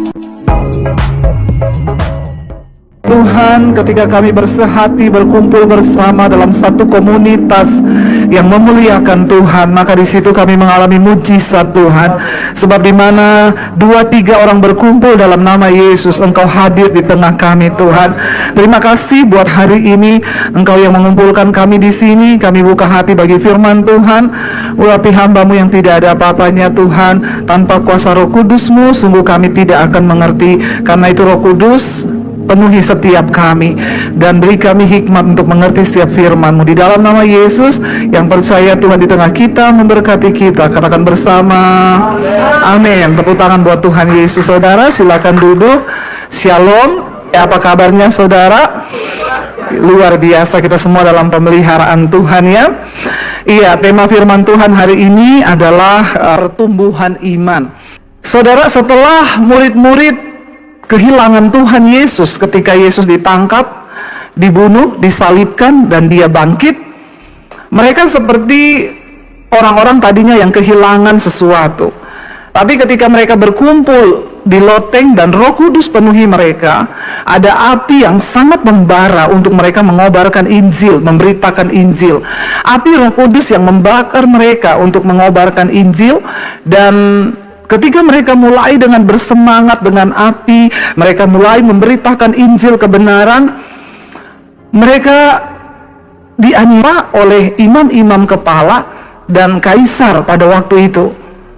Tuhan, ketika kami bersehati berkumpul bersama dalam satu komunitas yang memuliakan Tuhan, maka di situ kami mengalami mujizat Tuhan. Sebab di mana 2-3 orang berkumpul dalam nama Yesus, Engkau hadir di tengah kami Tuhan. Terima kasih buat hari ini, Engkau yang mengumpulkan kami di sini. Kami buka hati bagi firman Tuhan. Urapi hamba-Mu yang tidak ada apa-apanya Tuhan. Tanpa kuasa Roh Kudus-Mu, sungguh kami tidak akan mengerti. Karena itu Roh Kudus, penuhi setiap kami dan beri kami hikmat untuk mengerti setiap firman-Mu. Di dalam nama Yesus yang percaya Tuhan di tengah kita, memberkati kita. Katakan bersama, amin. Tepuk tangan buat Tuhan Yesus. Saudara, silakan duduk. Shalom. Apa kabarnya saudara? Luar biasa, kita semua dalam pemeliharaan Tuhan ya. Iya, tema firman Tuhan hari ini adalah pertumbuhan iman. Saudara, setelah murid-murid kehilangan Tuhan Yesus ketika Yesus ditangkap, dibunuh, disalibkan, dan dia bangkit, mereka seperti orang-orang tadinya yang kehilangan sesuatu. Tapi ketika mereka berkumpul di loteng dan Roh Kudus penuhi mereka, ada api yang sangat membara untuk mereka mengobarkan Injil, memberitakan Injil. Api Roh Kudus yang membakar mereka untuk mengobarkan Injil. Dan ketika mereka mulai dengan bersemangat dengan api, mereka mulai memberitakan Injil kebenaran, mereka dianiaya oleh imam-imam kepala dan kaisar pada waktu itu.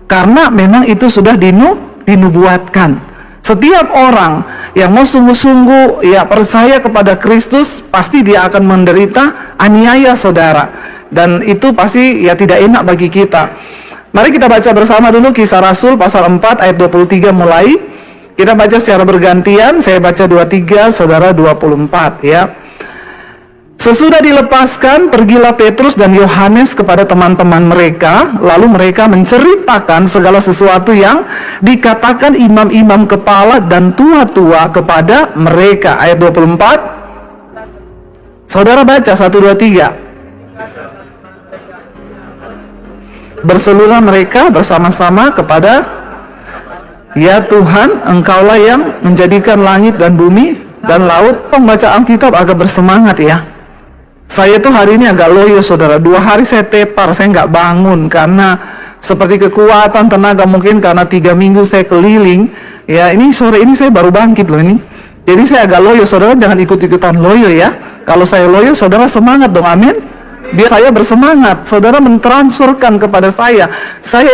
Karena memang itu sudah dinubuatkan. Setiap orang yang mau sungguh-sungguh ya percaya kepada Kristus, pasti dia akan menderita aniaya saudara. Dan itu pasti ya tidak enak bagi kita. Mari kita baca bersama dulu Kisah Rasul pasal 4 ayat 23 mulai. Kita baca secara bergantian, saya baca 23, saudara 24 ya. Sesudah dilepaskan, pergilah Petrus dan Yohanes kepada teman-teman mereka, lalu mereka menceritakan segala sesuatu yang dikatakan imam-imam kepala dan tua-tua kepada mereka. Ayat 24. Saudara baca 1, 2, 3. Berseluruh mereka bersama-sama kepada, ya Tuhan, Engkaulah yang menjadikan langit dan bumi dan laut. Pembaca Alkitab agak bersemangat ya. Saya tuh hari ini agak loyo saudara. 2 hari saya tepar, saya nggak bangun karena seperti kekuatan tenaga, mungkin karena 3 minggu saya keliling. Ya ini sore ini saya baru bangkit loh ini. Jadi saya agak loyo, saudara jangan ikut-ikutan loyo ya. Kalau saya loyo, saudara semangat dong, amin. Biar saya bersemangat, saudara mentransferkan kepada saya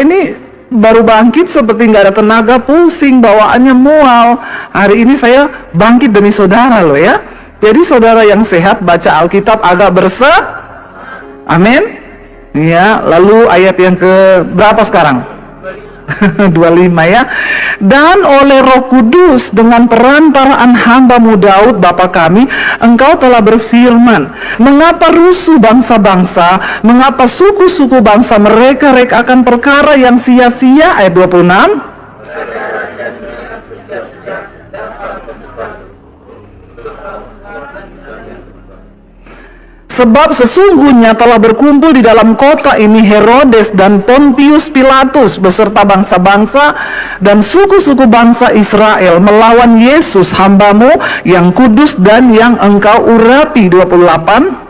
ini baru bangkit seperti nggak ada tenaga, pusing, bawaannya mual. Hari ini saya bangkit demi saudara loh ya. Jadi saudara yang sehat baca Alkitab agak amin. Ya, lalu ayat yang ke berapa sekarang? 25 ya. Dan oleh Roh Kudus dengan perantaraan hamba-Mu Daud Bapa kami, Engkau telah berfirman, mengapa rusuh bangsa-bangsa, mengapa suku-suku bangsa mereka akan perkara yang sia-sia. Ayat 26. Sebab sesungguhnya telah berkumpul di dalam kota ini Herodes dan Pontius Pilatus beserta bangsa-bangsa dan suku-suku bangsa Israel melawan Yesus hamba-Mu yang kudus dan yang Engkau urapi. 28.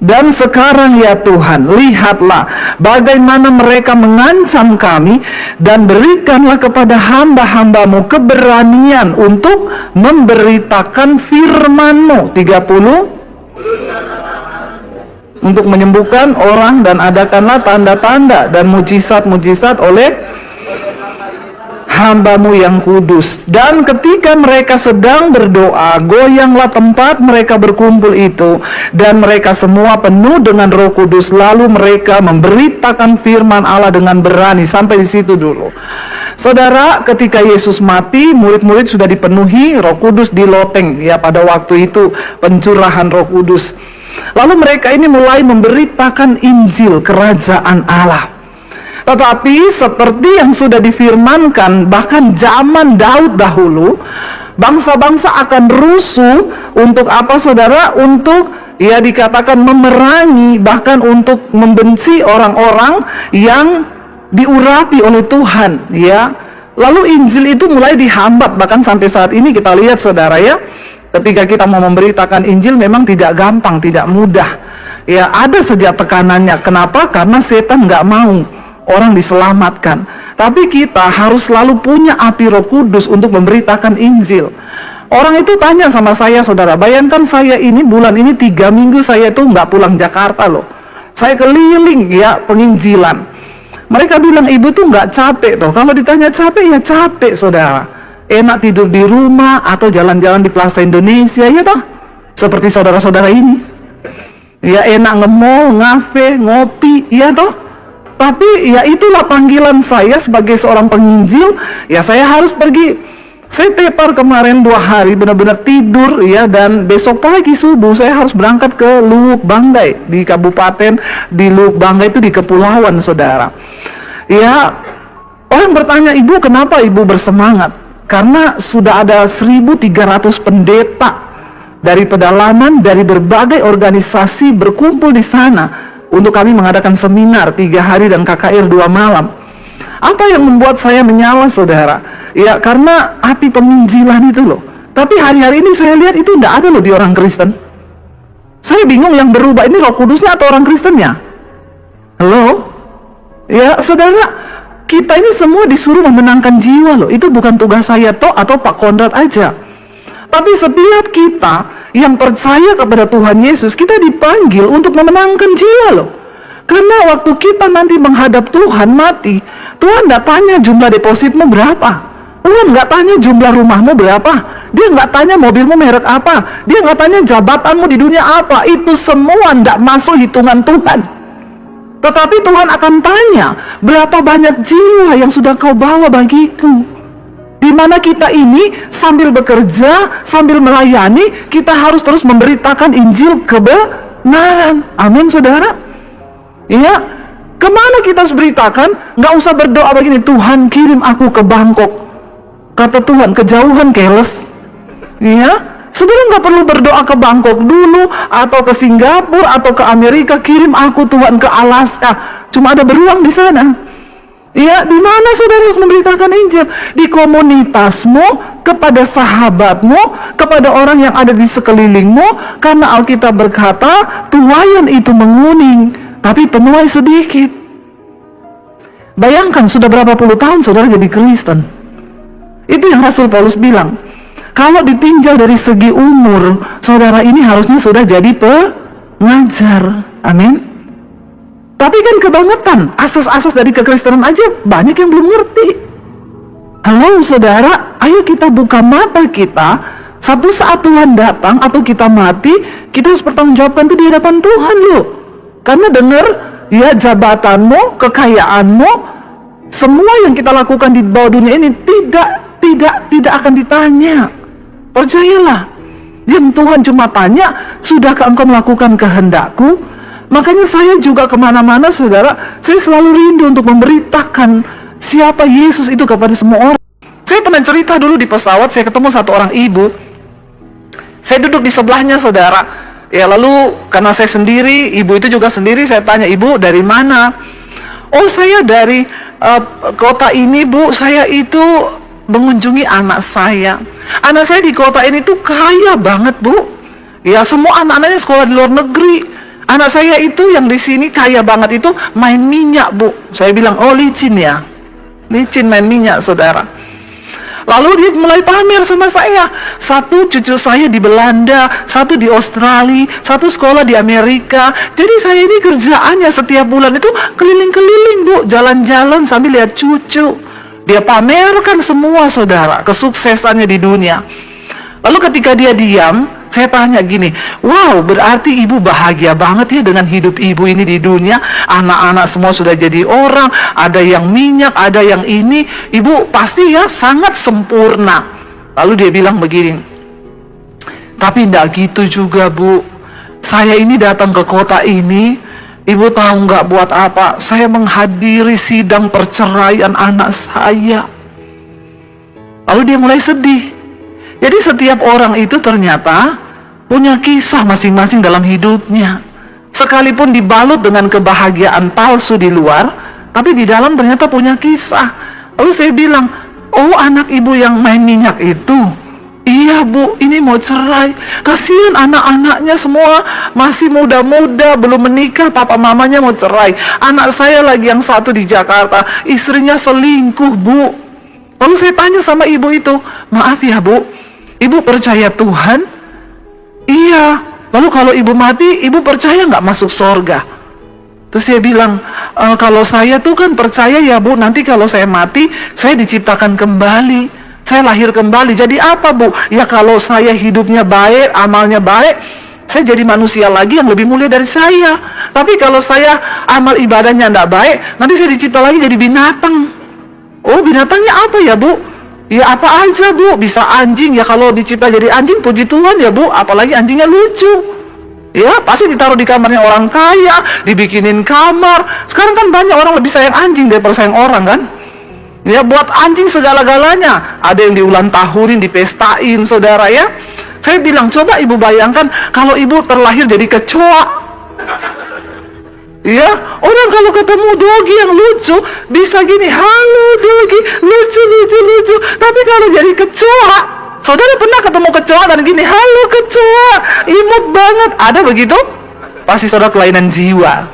Dan sekarang ya Tuhan, lihatlah bagaimana mereka mengancam kami, dan berikanlah kepada hamba-hamba-Mu keberanian untuk memberitakan firman-Mu. 30. Untuk menyembuhkan orang, dan adakanlah tanda-tanda dan mujizat-mujizat oleh hamba-Mu yang kudus. Dan ketika mereka sedang berdoa, goyanglah tempat mereka berkumpul itu, dan mereka semua penuh dengan Roh Kudus. Lalu mereka memberitakan firman Allah dengan berani. Sampai di situ dulu. Saudara, ketika Yesus mati, murid-murid sudah dipenuhi Roh Kudus di loteng, ya, pada waktu itu pencurahan Roh Kudus. Lalu mereka ini mulai memberitakan Injil kerajaan Allah. Tetapi seperti yang sudah difirmankan, bahkan zaman Daud dahulu, bangsa-bangsa akan rusuh untuk apa, saudara? Untuk, ya, dikatakan memerangi, bahkan untuk membenci orang-orang yang diurapi oleh Tuhan, ya. Lalu Injil itu mulai dihambat, bahkan sampai saat ini kita lihat, saudara, ya, ketika kita mau memberitakan Injil memang tidak gampang, tidak mudah, ya. Ada saja tekanannya. Kenapa? Karena setan nggak mau orang diselamatkan. Tapi kita harus selalu punya api Roh Kudus untuk memberitakan Injil. Orang itu tanya sama saya, saudara, bayangkan saya ini bulan ini 3 minggu saya itu nggak pulang Jakarta loh. Saya keliling, ya, penginjilan. Mereka bilang, ibu tuh nggak capek toh? Kalau ditanya capek, ya capek, saudara. Enak tidur di rumah atau jalan-jalan di Plaza Indonesia, ya toh? Seperti saudara-saudara ini. Ya, enak nge-mall, ngafe, ngopi, ya toh? Tapi ya itulah panggilan saya sebagai seorang penginjil. Ya, saya harus pergi. Saya tepar kemarin 2 hari benar-benar tidur, ya, dan besok pagi subuh saya harus berangkat ke Luwuk Banggai di kabupaten, di Luwuk Banggai itu di kepulauan, saudara. Ya, orang bertanya, ibu kenapa ibu bersemangat? Karena sudah ada 1.300 pendeta dari pedalaman, dari berbagai organisasi berkumpul di sana untuk kami mengadakan seminar 3 hari dan KKR 2 malam. Apa yang membuat saya menyala, saudara? Ya, karena api penginjilan itu loh. Tapi hari-hari ini saya lihat itu tidak ada loh di orang Kristen. Saya bingung yang berubah ini Roh Kudusnya atau orang Kristennya? Halo? Ya, saudara, kita ini semua disuruh memenangkan jiwa loh. Itu bukan tugas saya toh atau Pak Konrad aja. Tapi setiap kita yang percaya kepada Tuhan Yesus, kita dipanggil untuk memenangkan jiwa loh. Karena waktu kita nanti menghadap Tuhan mati, Tuhan nggak tanya jumlah depositmu berapa, Tuhan nggak tanya jumlah rumahmu berapa, Dia nggak tanya mobilmu merek apa, Dia nggak tanya jabatanmu di dunia apa. Itu semua nggak masuk hitungan Tuhan. Tetapi Tuhan akan tanya, berapa banyak jiwa yang sudah kau bawa bagiku. Di mana kita ini sambil bekerja, sambil melayani, kita harus terus memberitakan Injil kebenaran. Amin, saudara. Iya, kemana kita harus beritakan? Nggak usah berdoa begini, Tuhan kirim aku ke Bangkok. Kata Tuhan, kejauhan keles. Iya, saudara nggak perlu berdoa ke Bangkok dulu, atau ke Singapura, atau ke Amerika. Kirim aku Tuhan ke Alaska. Cuma ada beruang di sana. Ya, di mana saudara harus memberitakan Injil? Di komunitasmu, kepada sahabatmu, kepada orang yang ada di sekelilingmu. Karena Alkitab berkata, tuaian itu menguning, tapi penuai sedikit. Bayangkan sudah berapa puluh tahun saudara jadi Kristen. Itu yang Rasul Paulus bilang. Kalau ditinjau dari segi umur, saudara ini harusnya sudah jadi pengajar. Amin. Tapi kan kebangetan, asas-asas dari kekristenan aja banyak yang belum ngerti. Halo saudara, ayo kita buka mata kita. Satu saat Tuhan datang atau kita mati, kita harus bertanggungjawabkan itu di hadapan Tuhan loh. Karena dengar, ya, jabatanmu, kekayaanmu, semua yang kita lakukan di bawah dunia ini tidak akan ditanya. Percayalah, yang Tuhan cuma tanya, sudahkah engkau melakukan kehendakku? Makanya saya juga kemana-mana, saudara, saya selalu rindu untuk memberitakan siapa Yesus itu kepada semua orang. Saya pernah cerita dulu di pesawat, saya ketemu satu orang ibu. Saya duduk di sebelahnya, saudara. Ya, lalu karena saya sendiri, ibu itu juga sendiri, saya tanya, ibu dari mana? Oh, saya dari kota ini, bu. Saya itu mengunjungi anak saya. Anak saya di kota ini tuh kaya banget, bu. Ya, semua anak-anaknya sekolah di luar negeri. Anak saya itu yang di sini kaya banget itu main minyak, bu. Saya bilang, oh licin ya, licin main minyak, saudara. Lalu dia mulai pamer sama saya. Satu cucu saya di Belanda, satu di Australia, satu sekolah di Amerika. Jadi saya ini kerjaannya setiap bulan itu keliling-keliling, bu, jalan-jalan sambil lihat cucu. Dia pamerkan semua, saudara, kesuksesannya di dunia. Lalu ketika dia diam, saya tanya gini, wow, berarti ibu bahagia banget ya dengan hidup ibu ini di dunia. Anak-anak semua sudah jadi orang, ada yang minyak, ada yang ini. Ibu pasti ya sangat sempurna. Lalu dia bilang begini, tapi enggak gitu juga, Bu. Saya ini datang ke kota ini, ibu tahu nggak buat apa? Saya menghadiri sidang perceraian anak saya. Lalu dia mulai sedih. Jadi setiap orang itu ternyata punya kisah masing-masing dalam hidupnya. Sekalipun dibalut dengan kebahagiaan palsu di luar, tapi di dalam ternyata punya kisah. Lalu saya bilang, oh anak ibu yang main minyak itu, iya Bu, ini mau cerai. Kasihan anak-anaknya semua masih muda-muda, belum menikah, papa mamanya mau cerai. Anak saya lagi yang satu di Jakarta, istrinya selingkuh, Bu. Lalu saya tanya sama ibu itu, maaf ya Bu, ibu percaya Tuhan? Iya. Lalu kalau ibu mati, ibu percaya nggak masuk sorga? Terus dia bilang, kalau saya tuh kan percaya ya Bu, nanti kalau saya mati, saya diciptakan kembali, saya lahir kembali. Jadi apa Bu? Ya kalau saya hidupnya baik, amalnya baik, saya jadi manusia lagi yang lebih mulia dari saya. Tapi kalau saya amal ibadahnya tidak baik, nanti saya dicipta lagi jadi binatang. Oh, binatangnya apa ya Bu? Ya apa aja Bu, bisa anjing. Ya kalau dicipta jadi anjing, puji Tuhan ya Bu, apalagi anjingnya lucu. Ya pasti ditaruh di kamarnya orang kaya, dibikinin kamar. Sekarang kan banyak orang lebih sayang anjing daripada sayang orang kan. Ya buat anjing segala-galanya. Ada yang diulang tahunin, dipestain, saudara ya. Saya bilang, coba ibu bayangkan kalau ibu terlahir jadi kecoa. Ya, orang kalau ketemu dogi yang lucu bisa gini, halo dogi, lucu. Tapi kalau jadi kecoa, saudara pernah ketemu kecoa dan gini, halo kecoa, imut banget, ada begitu? Pasti saudara kelainan jiwa.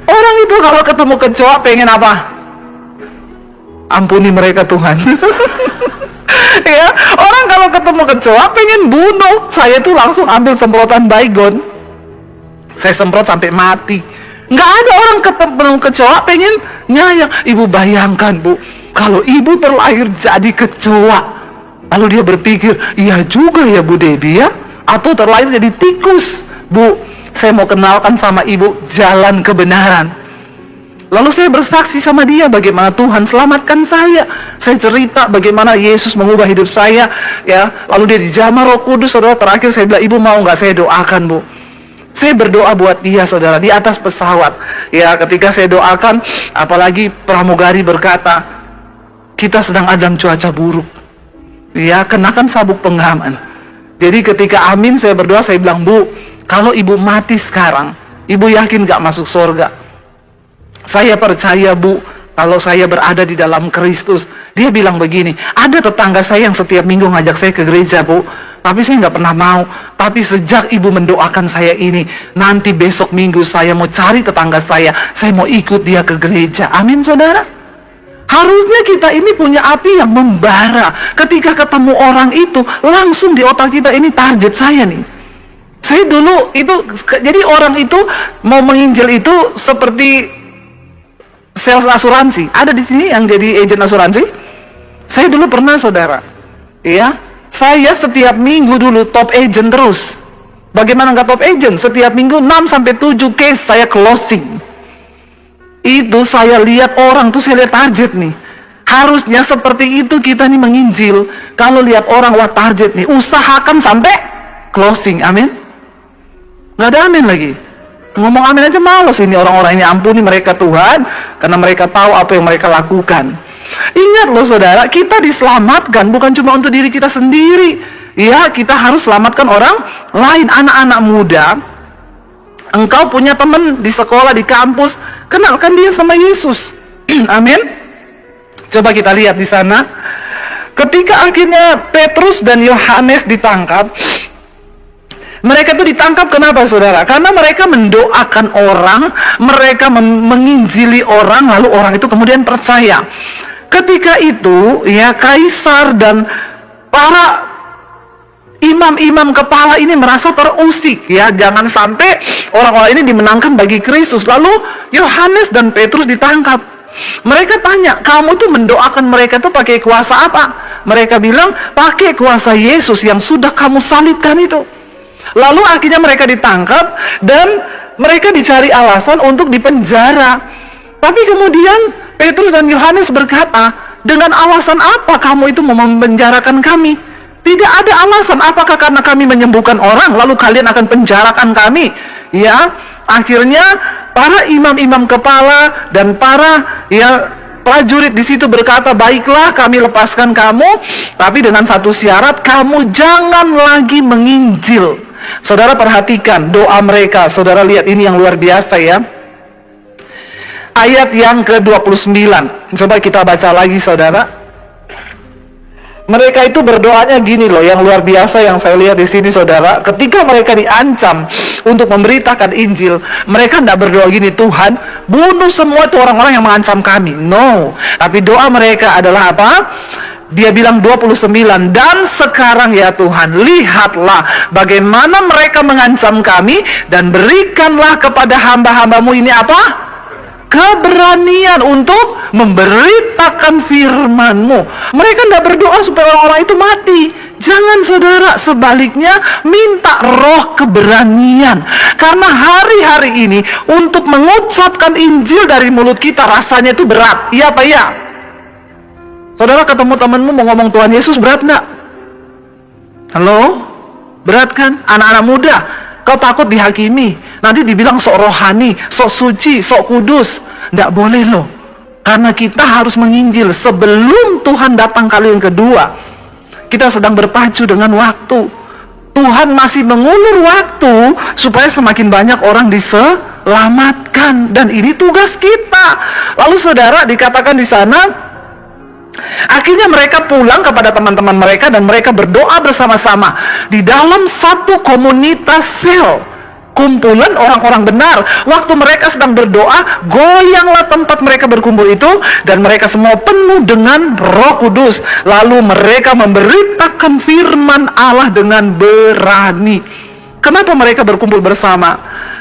Orang itu kalau ketemu kecoa pengen apa? Ampuni mereka Tuhan. Ya, orang kalau ketemu kecoa pengen bunuh. Saya tuh langsung ambil semprotan baygon, saya semprot sampai mati. Nggak ada orang ketemu kecoa pengen nyayang. Ibu bayangkan Bu, kalau ibu terlahir jadi kecoa, lalu dia berpikir, iya juga ya Bu Debbie ya, atau terlahir jadi tikus. Bu, saya mau kenalkan sama ibu jalan kebenaran. Lalu saya bersaksi sama dia bagaimana Tuhan selamatkan saya. Saya cerita bagaimana Yesus mengubah hidup saya, ya. Lalu dia dijamah Roh Kudus, saudara. Terakhir saya bilang, ibu mau nggak saya doakan Bu? Saya berdoa buat dia, saudara, di atas pesawat. Ya, ketika saya doakan, apalagi pramugari berkata, kita sedang ada cuaca buruk. Ya, kenakan sabuk pengaman. Jadi ketika amin saya berdoa, saya bilang, Bu, kalau ibu mati sekarang, ibu yakin gak masuk surga? Saya percaya Bu, kalau saya berada di dalam Kristus. Dia bilang begini, ada tetangga saya yang setiap minggu ngajak saya ke gereja Bu, tapi saya nggak pernah mau. Tapi sejak ibu mendoakan saya ini, nanti besok minggu saya mau cari tetangga saya mau ikut dia ke gereja. Amin saudara. Harusnya kita ini punya api yang membara. Ketika ketemu orang itu, langsung di otak kita, ini target saya nih. Saya dulu itu, jadi orang itu mau menginjil itu seperti sales asuransi. Ada di sini yang jadi agen asuransi? Saya dulu pernah saudara. Ya, saya setiap minggu dulu top agent terus. Bagaimana nggak top agent? Setiap minggu 6-7 case saya closing. Itu saya lihat orang tuh, saya lihat target nih. Harusnya seperti itu kita nih menginjil. Kalau lihat orang, wah target nih, usahakan sampai closing. Amin. Nggak ada amin lagi. Ngomong amin aja malas ini orang-orang ini. Ampuni mereka Tuhan, karena mereka tahu apa yang mereka lakukan. Ingat loh saudara, kita diselamatkan bukan cuma untuk diri kita sendiri. Ya, kita harus selamatkan orang lain. Anak-anak muda, engkau punya teman di sekolah, di kampus, kenalkan dia sama Yesus. Amin. Coba kita lihat di sana. Ketika akhirnya Petrus dan Yohanes ditangkap, mereka itu ditangkap kenapa saudara? Karena mereka mendoakan orang, mereka menginjili orang, lalu orang itu kemudian percaya. Ketika itu, ya, kaisar dan para imam-imam kepala ini merasa terusik, ya, jangan sampai orang-orang ini dimenangkan bagi Kristus. Lalu Yohanes dan Petrus ditangkap. Mereka tanya, kamu tuh mendoakan mereka tuh pakai kuasa apa? Mereka bilang, pakai kuasa Yesus yang sudah kamu salibkan itu. Lalu akhirnya mereka ditangkap dan mereka dicari alasan untuk dipenjara. Tapi kemudian Petrus dan Yohanes berkata, dengan alasan apa kamu itu mau memenjarakan kami? Tidak ada alasan. Apakah karena kami menyembuhkan orang lalu kalian akan penjarakan kami? Ya, akhirnya para imam-imam kepala dan para prajurit di situ berkata, baiklah kami lepaskan kamu, tapi dengan satu syarat, kamu jangan lagi menginjil. Saudara perhatikan doa mereka. Saudara lihat ini yang luar biasa ya. Ayat yang ke-29. Coba kita baca lagi saudara. Mereka itu berdoanya gini loh, yang luar biasa yang saya lihat di sini saudara. Ketika mereka diancam untuk memberitakan Injil, mereka tidak berdoa gini, Tuhan bunuh semua itu orang-orang yang mengancam kami. No, tapi doa mereka adalah apa? Dia bilang 29, dan sekarang ya Tuhan, lihatlah bagaimana mereka mengancam kami, dan berikanlah kepada hamba-hambamu ini apa? Keberanian untuk memberitakan firman-Mu. Mereka tidak berdoa supaya orang-orang itu mati. Jangan saudara, sebaliknya minta roh keberanian. Karena hari-hari ini untuk mengucapkan Injil dari mulut kita rasanya itu berat. Iya apa iya? Saudara ketemu temanmu mau ngomong Tuhan Yesus, berat enggak? Halo? Berat kan? Anak-anak muda, kau takut dihakimi, nanti dibilang sok rohani, sok suci, sok kudus. Tidak boleh loh. Karena kita harus menginjil sebelum Tuhan datang kali yang kedua. Kita sedang berpacu dengan waktu. Tuhan masih mengulur waktu supaya semakin banyak orang diselamatkan. Dan ini tugas kita. Lalu saudara, dikatakan di sana, akhirnya mereka pulang kepada teman-teman mereka dan mereka berdoa bersama-sama di dalam satu komunitas sel, kumpulan orang-orang benar. Waktu mereka sedang berdoa, goyanglah tempat mereka berkumpul itu dan mereka semua penuh dengan Roh Kudus. Lalu mereka memberitakan firman Allah dengan berani. Kenapa mereka berkumpul bersama?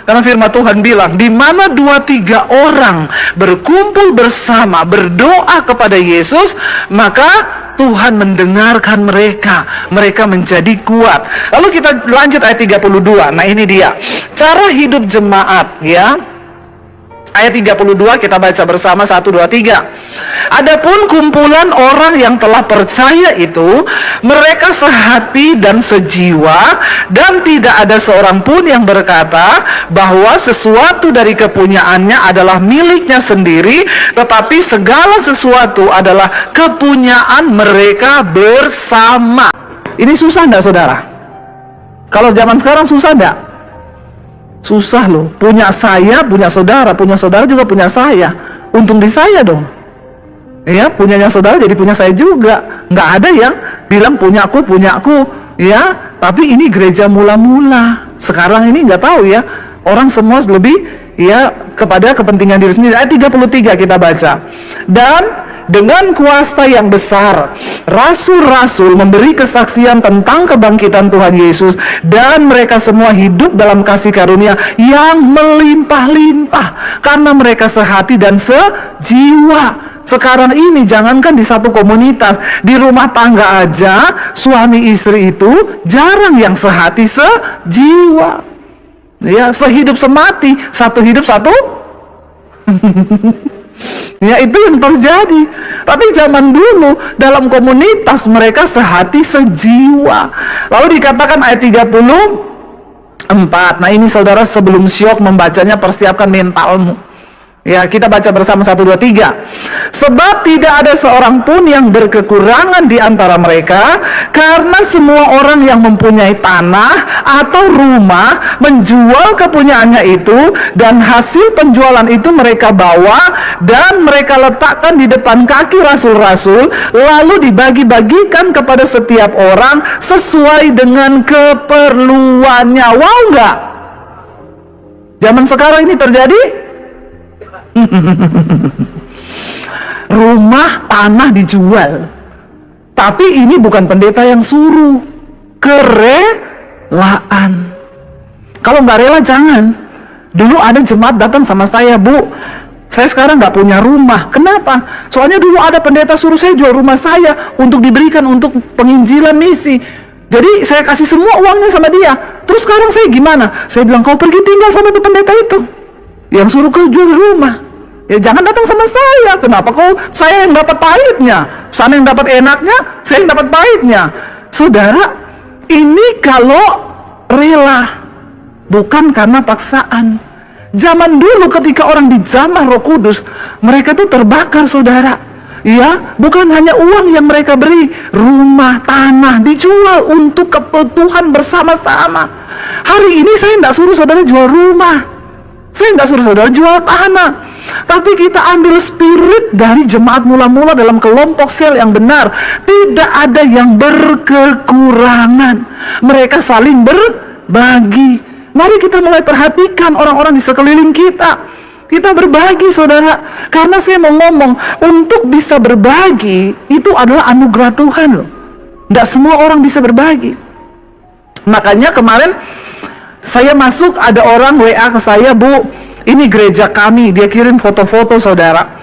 Karena firman Tuhan bilang, di mana 2-3 orang berkumpul bersama berdoa kepada Yesus, maka Tuhan mendengarkan mereka. Mereka menjadi kuat. Lalu kita lanjut ayat 32. Nah ini dia cara hidup jemaat ya. Ayat 32 kita baca bersama 1, 2, 3. Adapun kumpulan orang yang telah percaya itu, mereka sehati dan sejiwa, dan tidak ada seorang pun yang berkata bahwa sesuatu dari kepunyaannya adalah miliknya sendiri, tetapi segala sesuatu adalah kepunyaan mereka bersama. Ini susah enggak saudara? Kalau zaman sekarang susah enggak? Susah loh, punya saya, punya saudara juga punya saya. Untung di saya dong. Ya, punyanya saudara jadi punya saya juga. Nggak ada yang bilang punyaku, ya. Tapi ini gereja mula-mula. Sekarang ini nggak tahu ya. Orang semua lebih ya kepada kepentingan diri sendiri. Ayat 33 kita baca. Dan dengan kuasa yang besar, rasul-rasul memberi kesaksian tentang kebangkitan Tuhan Yesus, dan mereka semua hidup dalam kasih karunia yang melimpah-limpah karena mereka sehati dan sejiwa. Sekarang ini jangankan di satu komunitas, di rumah tangga aja suami istri itu jarang yang sehati sejiwa. Ya, sehidup semati, satu hidup satu. Ya, itu yang terjadi. Tapi zaman dulu dalam komunitas mereka sehati sejiwa. Lalu dikatakan ayat 34. Nah ini saudara, sebelum syok membacanya persiapkan mentalmu. Ya, kita baca bersama 1, 2, 3. Sebab tidak ada seorang pun yang berkekurangan di antara mereka, karena semua orang yang mempunyai tanah atau rumah menjual kepunyaannya itu, dan hasil penjualan itu mereka bawa dan mereka letakkan di depan kaki rasul-rasul, lalu dibagi-bagikan kepada setiap orang sesuai dengan keperluannya. Wow, enggak? Zaman sekarang ini terjadi? Rumah tanah dijual, tapi ini bukan pendeta yang suruh, kerelaan. Kalau nggak rela jangan. Dulu ada jemaat datang sama saya, Bu, Saya sekarang nggak punya rumah. Kenapa? Soalnya dulu ada pendeta suruh saya jual rumah saya untuk diberikan untuk penginjilan misi. Jadi saya kasih semua uangnya sama dia. Terus sekarang saya gimana? Saya bilang, kau pergi tinggal sama itu pendeta itu yang suruh kau jual rumah. Ya jangan datang sama saya. Kenapa kau? Saya yang dapat pahitnya, sana yang dapat enaknya, saya yang dapat pahitnya. Saudara, ini kalau rela, bukan karena paksaan. Zaman dulu ketika orang dijamah Roh Kudus, mereka tuh terbakar, saudara. Ya, bukan hanya uang yang mereka beri, rumah, tanah dijual untuk kebutuhan bersama-sama. Hari ini saya tidak suruh saudara jual rumah, saya tidak suruh saudara jual tanah, tapi kita ambil spirit dari jemaat mula-mula dalam kelompok sel yang benar. Tidak ada yang berkekurangan, mereka saling berbagi. Mari kita mulai perhatikan orang-orang di sekeliling kita. Kita berbagi, saudara. Karena saya mau ngomong, untuk bisa berbagi itu adalah anugerah Tuhan loh. Tidak semua orang bisa berbagi. Makanya kemarin saya masuk, ada orang WA ke saya, Bu, ini gereja kami. Dia kirim foto-foto, saudara.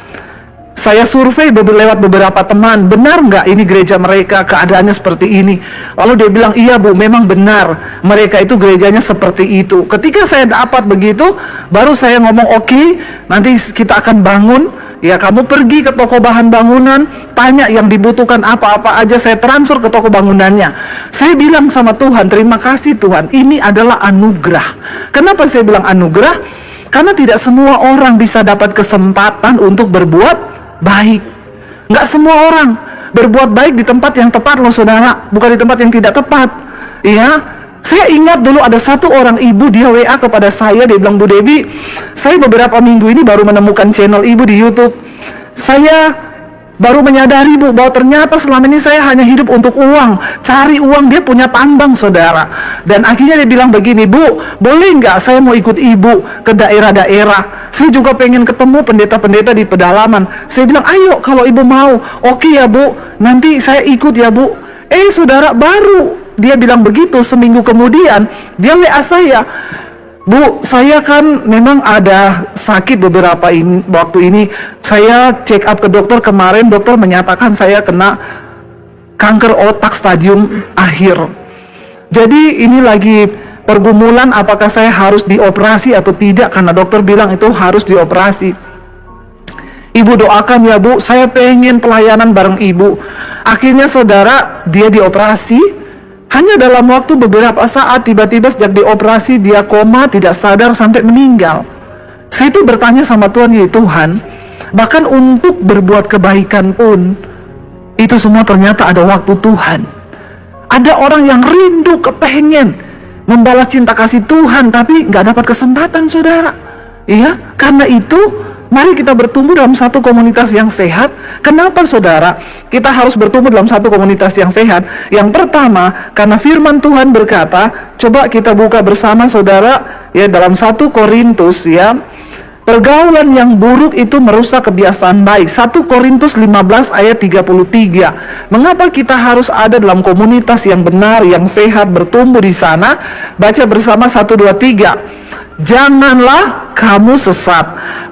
Saya survei lewat beberapa teman, benar nggak ini gereja mereka keadaannya seperti ini? Lalu dia bilang, iya Bu, memang benar, mereka itu gerejanya seperti itu. Ketika saya dapat begitu, baru saya ngomong, oke, nanti kita akan bangun. Ya kamu pergi ke toko bahan bangunan, tanya yang dibutuhkan apa-apa aja, saya transfer ke toko bangunannya. Saya bilang sama Tuhan, terima kasih Tuhan, ini adalah anugerah. Kenapa saya bilang anugerah? Karena tidak semua orang bisa dapat kesempatan untuk berbuat baik. Nggak semua orang berbuat baik di tempat yang tepat loh, saudara, bukan di tempat yang tidak tepat. Iya, saya ingat dulu ada satu orang ibu, dia WA kepada saya, dia bilang, Bu Debbie, saya beberapa minggu ini baru menemukan channel ibu di YouTube. Saya baru menyadari, Bu, bahwa ternyata selama ini saya hanya hidup untuk uang, cari uang. Dia punya tambang, saudara. Dan akhirnya dia bilang begini, Bu, boleh nggak saya mau ikut ibu ke daerah-daerah? Saya juga pengen ketemu pendeta-pendeta di pedalaman. Saya bilang, ayo kalau ibu mau. Oke ya Bu, nanti saya ikut ya Bu. Saudara, baru dia bilang begitu, seminggu kemudian dia WA saya, Bu, saya kan memang ada sakit beberapa waktu ini. Saya check up ke dokter kemarin, dokter menyatakan saya kena kanker otak stadium akhir. Jadi ini lagi pergumulan apakah saya harus dioperasi atau tidak, karena dokter bilang itu harus dioperasi. Ibu doakan ya Bu, saya pengen pelayanan bareng ibu. Akhirnya saudara, dia dioperasi. Hanya dalam waktu beberapa saat, tiba-tiba sejak dioperasi dia koma, tidak sadar sampai meninggal. Saya itu bertanya sama Tuhan, ya Tuhan, bahkan untuk berbuat kebaikan pun, itu semua ternyata ada waktu Tuhan. Ada orang yang rindu, kepengen membalas cinta kasih Tuhan, tapi nggak dapat kesempatan, saudara. Iya, karena itu mari kita bertumbuh dalam satu komunitas yang sehat. Kenapa saudara kita harus bertumbuh dalam satu komunitas yang sehat? Yang pertama, karena firman Tuhan berkata, coba kita buka bersama saudara, ya, dalam 1 Korintus, ya, pergaulan yang buruk itu merusak kebiasaan baik. 1 Korintus 15 ayat 33. Mengapa kita harus ada dalam komunitas yang benar, yang sehat, bertumbuh di sana? Baca bersama 1, 2, 3. Janganlah kamu sesat.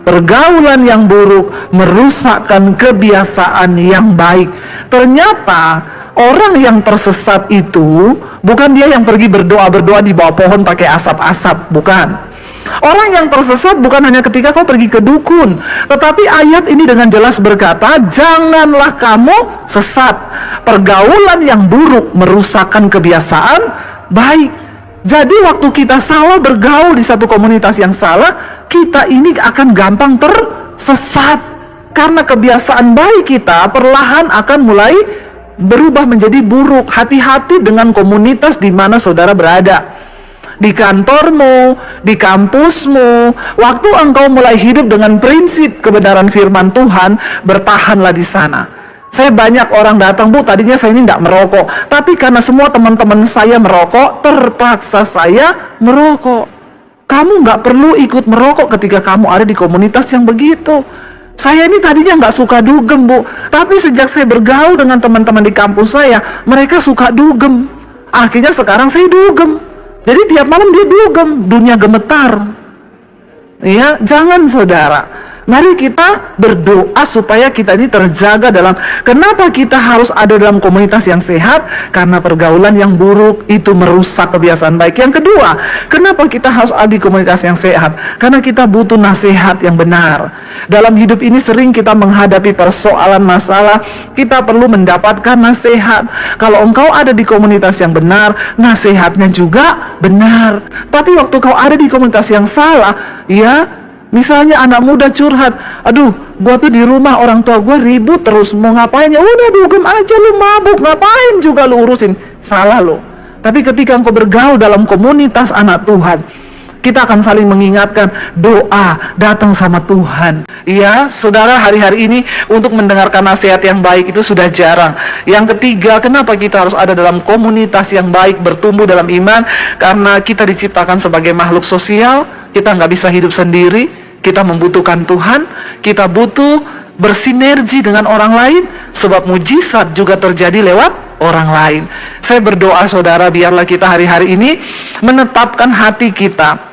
Pergaulan yang buruk merusakkan kebiasaan yang baik. Ternyata orang yang tersesat itu bukan dia yang pergi berdoa-berdoa di bawah pohon pakai asap-asap, bukan. Orang yang tersesat bukan hanya ketika kau pergi ke dukun, tetapi ayat ini dengan jelas berkata, janganlah kamu sesat. Pergaulan yang buruk merusakkan kebiasaan baik. Jadi waktu kita salah bergaul di satu komunitas yang salah, kita ini akan gampang tersesat. Karena kebiasaan baik kita perlahan akan mulai berubah menjadi buruk. Hati-hati dengan komunitas di mana saudara berada. Di kantormu, di kampusmu, waktu engkau mulai hidup dengan prinsip kebenaran firman Tuhan, bertahanlah di sana. Saya banyak orang datang, Bu, tadinya saya ini tidak merokok, tapi karena semua teman-teman saya merokok, terpaksa saya merokok. Kamu nggak perlu ikut merokok ketika kamu ada di komunitas yang begitu. Saya ini tadinya nggak suka dugem, Bu, tapi sejak saya bergaul dengan teman-teman di kampus saya, mereka suka dugem. Akhirnya sekarang saya dugem. Jadi tiap malam dia dugem, dunia gemetar. Ya, jangan saudara. Mari kita berdoa supaya kita ini terjaga dalam, kenapa kita harus ada dalam komunitas yang sehat? Karena pergaulan yang buruk itu merusak kebiasaan baik. Yang kedua, kenapa kita harus ada di komunitas yang sehat? Karena kita butuh nasihat yang benar. Dalam hidup ini sering kita menghadapi persoalan masalah, kita perlu mendapatkan nasihat. Kalau engkau ada di komunitas yang benar, nasihatnya juga benar. Tapi waktu kau ada di komunitas yang salah, ya, misalnya anak muda curhat, aduh, gua tuh di rumah orang tua gua ribut terus, mau ngapain ya? Udah dugem aja, lu mabuk, ngapain juga lu urusin? Salah lo. Tapi ketika engkau bergaul dalam komunitas anak Tuhan, kita akan saling mengingatkan, doa datang sama Tuhan. Ya, saudara, hari-hari ini untuk mendengarkan nasihat yang baik itu sudah jarang. Yang ketiga, kenapa kita harus ada dalam komunitas yang baik, bertumbuh dalam iman? Karena kita diciptakan sebagai makhluk sosial, kita nggak bisa hidup sendiri. Kita membutuhkan Tuhan, kita butuh bersinergi dengan orang lain, sebab mujizat juga terjadi lewat orang lain. Saya berdoa, saudara, biarlah kita hari-hari ini menetapkan hati kita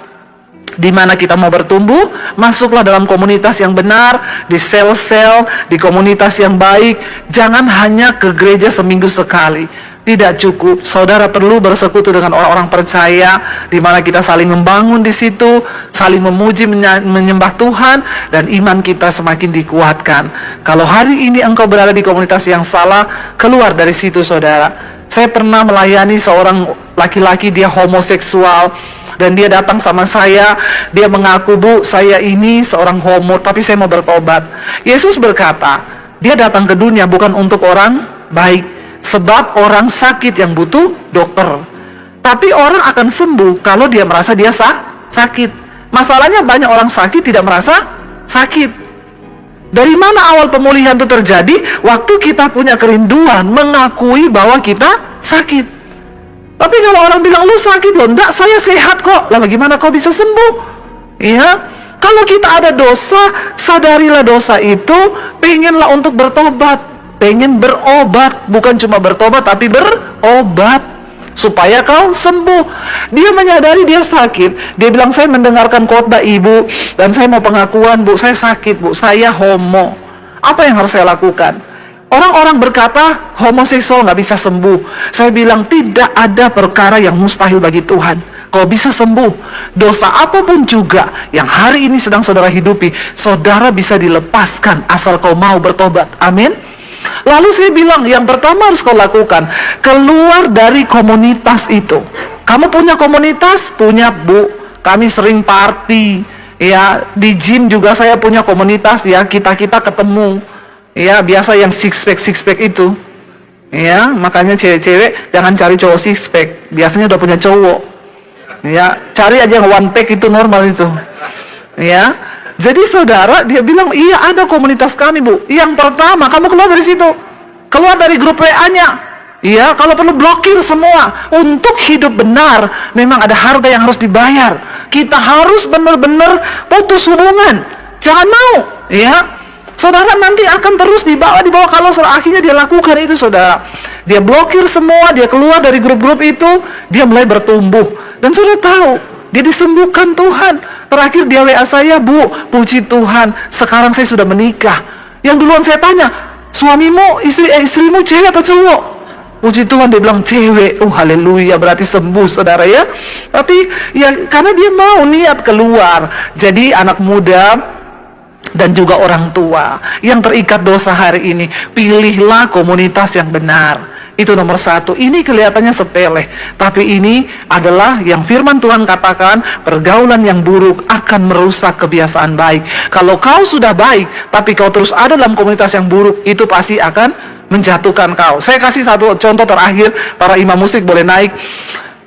di mana kita mau bertumbuh. Masuklah dalam komunitas yang benar, di sel-sel, di komunitas yang baik. Jangan hanya ke gereja seminggu sekali. Tidak cukup, saudara perlu bersekutu dengan orang-orang percaya, di mana kita saling membangun di situ, saling memuji, menyembah Tuhan, dan iman kita semakin dikuatkan. Kalau hari ini engkau berada di komunitas yang salah, keluar dari situ, saudara. Saya pernah melayani seorang laki-laki, dia homoseksual, dan dia datang sama saya, dia mengaku, Bu, saya ini seorang homo, tapi saya mau bertobat. Yesus berkata, dia datang ke dunia bukan untuk orang baik, sebab orang sakit yang butuh dokter. Tapi orang akan sembuh kalau dia merasa dia sakit. Masalahnya banyak orang sakit tidak merasa sakit. Dari mana awal pemulihan itu terjadi? Waktu kita punya kerinduan mengakui bahwa kita sakit. Tapi kalau orang bilang, lu sakit loh, enggak, saya sehat kok. Lah bagaimana kau bisa sembuh? Iya. Kalau kita ada dosa, sadarilah dosa itu, pengenlah untuk bertobat. Pengen berobat, bukan cuma bertobat tapi berobat supaya kau sembuh. Dia menyadari dia sakit. Dia bilang, saya mendengarkan khotbah ibu dan saya mau pengakuan, Bu, saya sakit, Bu, saya homo. Apa yang harus saya lakukan? Orang-orang berkata homoseksual nggak bisa sembuh. Saya bilang, tidak ada perkara yang mustahil bagi Tuhan. Kau bisa sembuh. Dosa apapun juga yang hari ini sedang saudara hidupi, saudara bisa dilepaskan asal kau mau bertobat. Amin. Lalu saya bilang, yang pertama harus kau lakukan, keluar dari komunitas itu. Kamu punya komunitas? Punya, Bu. Kami sering party, ya. Di gym juga saya punya komunitas, ya. Kita ketemu, ya. Biasa yang six pack itu, ya. Makanya cewek-cewek jangan cari cowok six pack. Biasanya udah punya cowok, ya. Cari aja yang one pack, itu normal itu, ya. Jadi saudara, dia bilang, iya ada komunitas kami, Bu. Yang pertama, kamu keluar dari situ. Keluar dari grup WA-nya. Iya, kalau perlu blokir semua. Untuk hidup benar, memang ada harga yang harus dibayar. Kita harus benar-benar putus hubungan. Jangan mau, ya. Saudara nanti akan terus dibawa kalau akhirnya dia lakukan itu, saudara. Dia blokir semua, dia keluar dari grup-grup itu, dia mulai bertumbuh. Dan saudara tahu, dia disembuhkan Tuhan. Terakhir dia WA saya, Bu, puji Tuhan, sekarang saya sudah menikah. Yang duluan saya tanya, suamimu, istrimu cewek atau cowok? Puji Tuhan, dia bilang cewek. Oh haleluya, berarti sembuh, saudara, ya. Tapi ya karena dia mau niat keluar. Jadi anak muda dan juga orang tua yang terikat dosa hari ini, pilihlah komunitas yang benar. Itu nomor satu. Ini kelihatannya sepele, tapi ini adalah yang firman Tuhan katakan, pergaulan yang buruk akan merusak kebiasaan baik. Kalau kau sudah baik, tapi kau terus ada dalam komunitas yang buruk, itu pasti akan menjatuhkan kau. Saya kasih satu contoh terakhir, para imam musik boleh naik.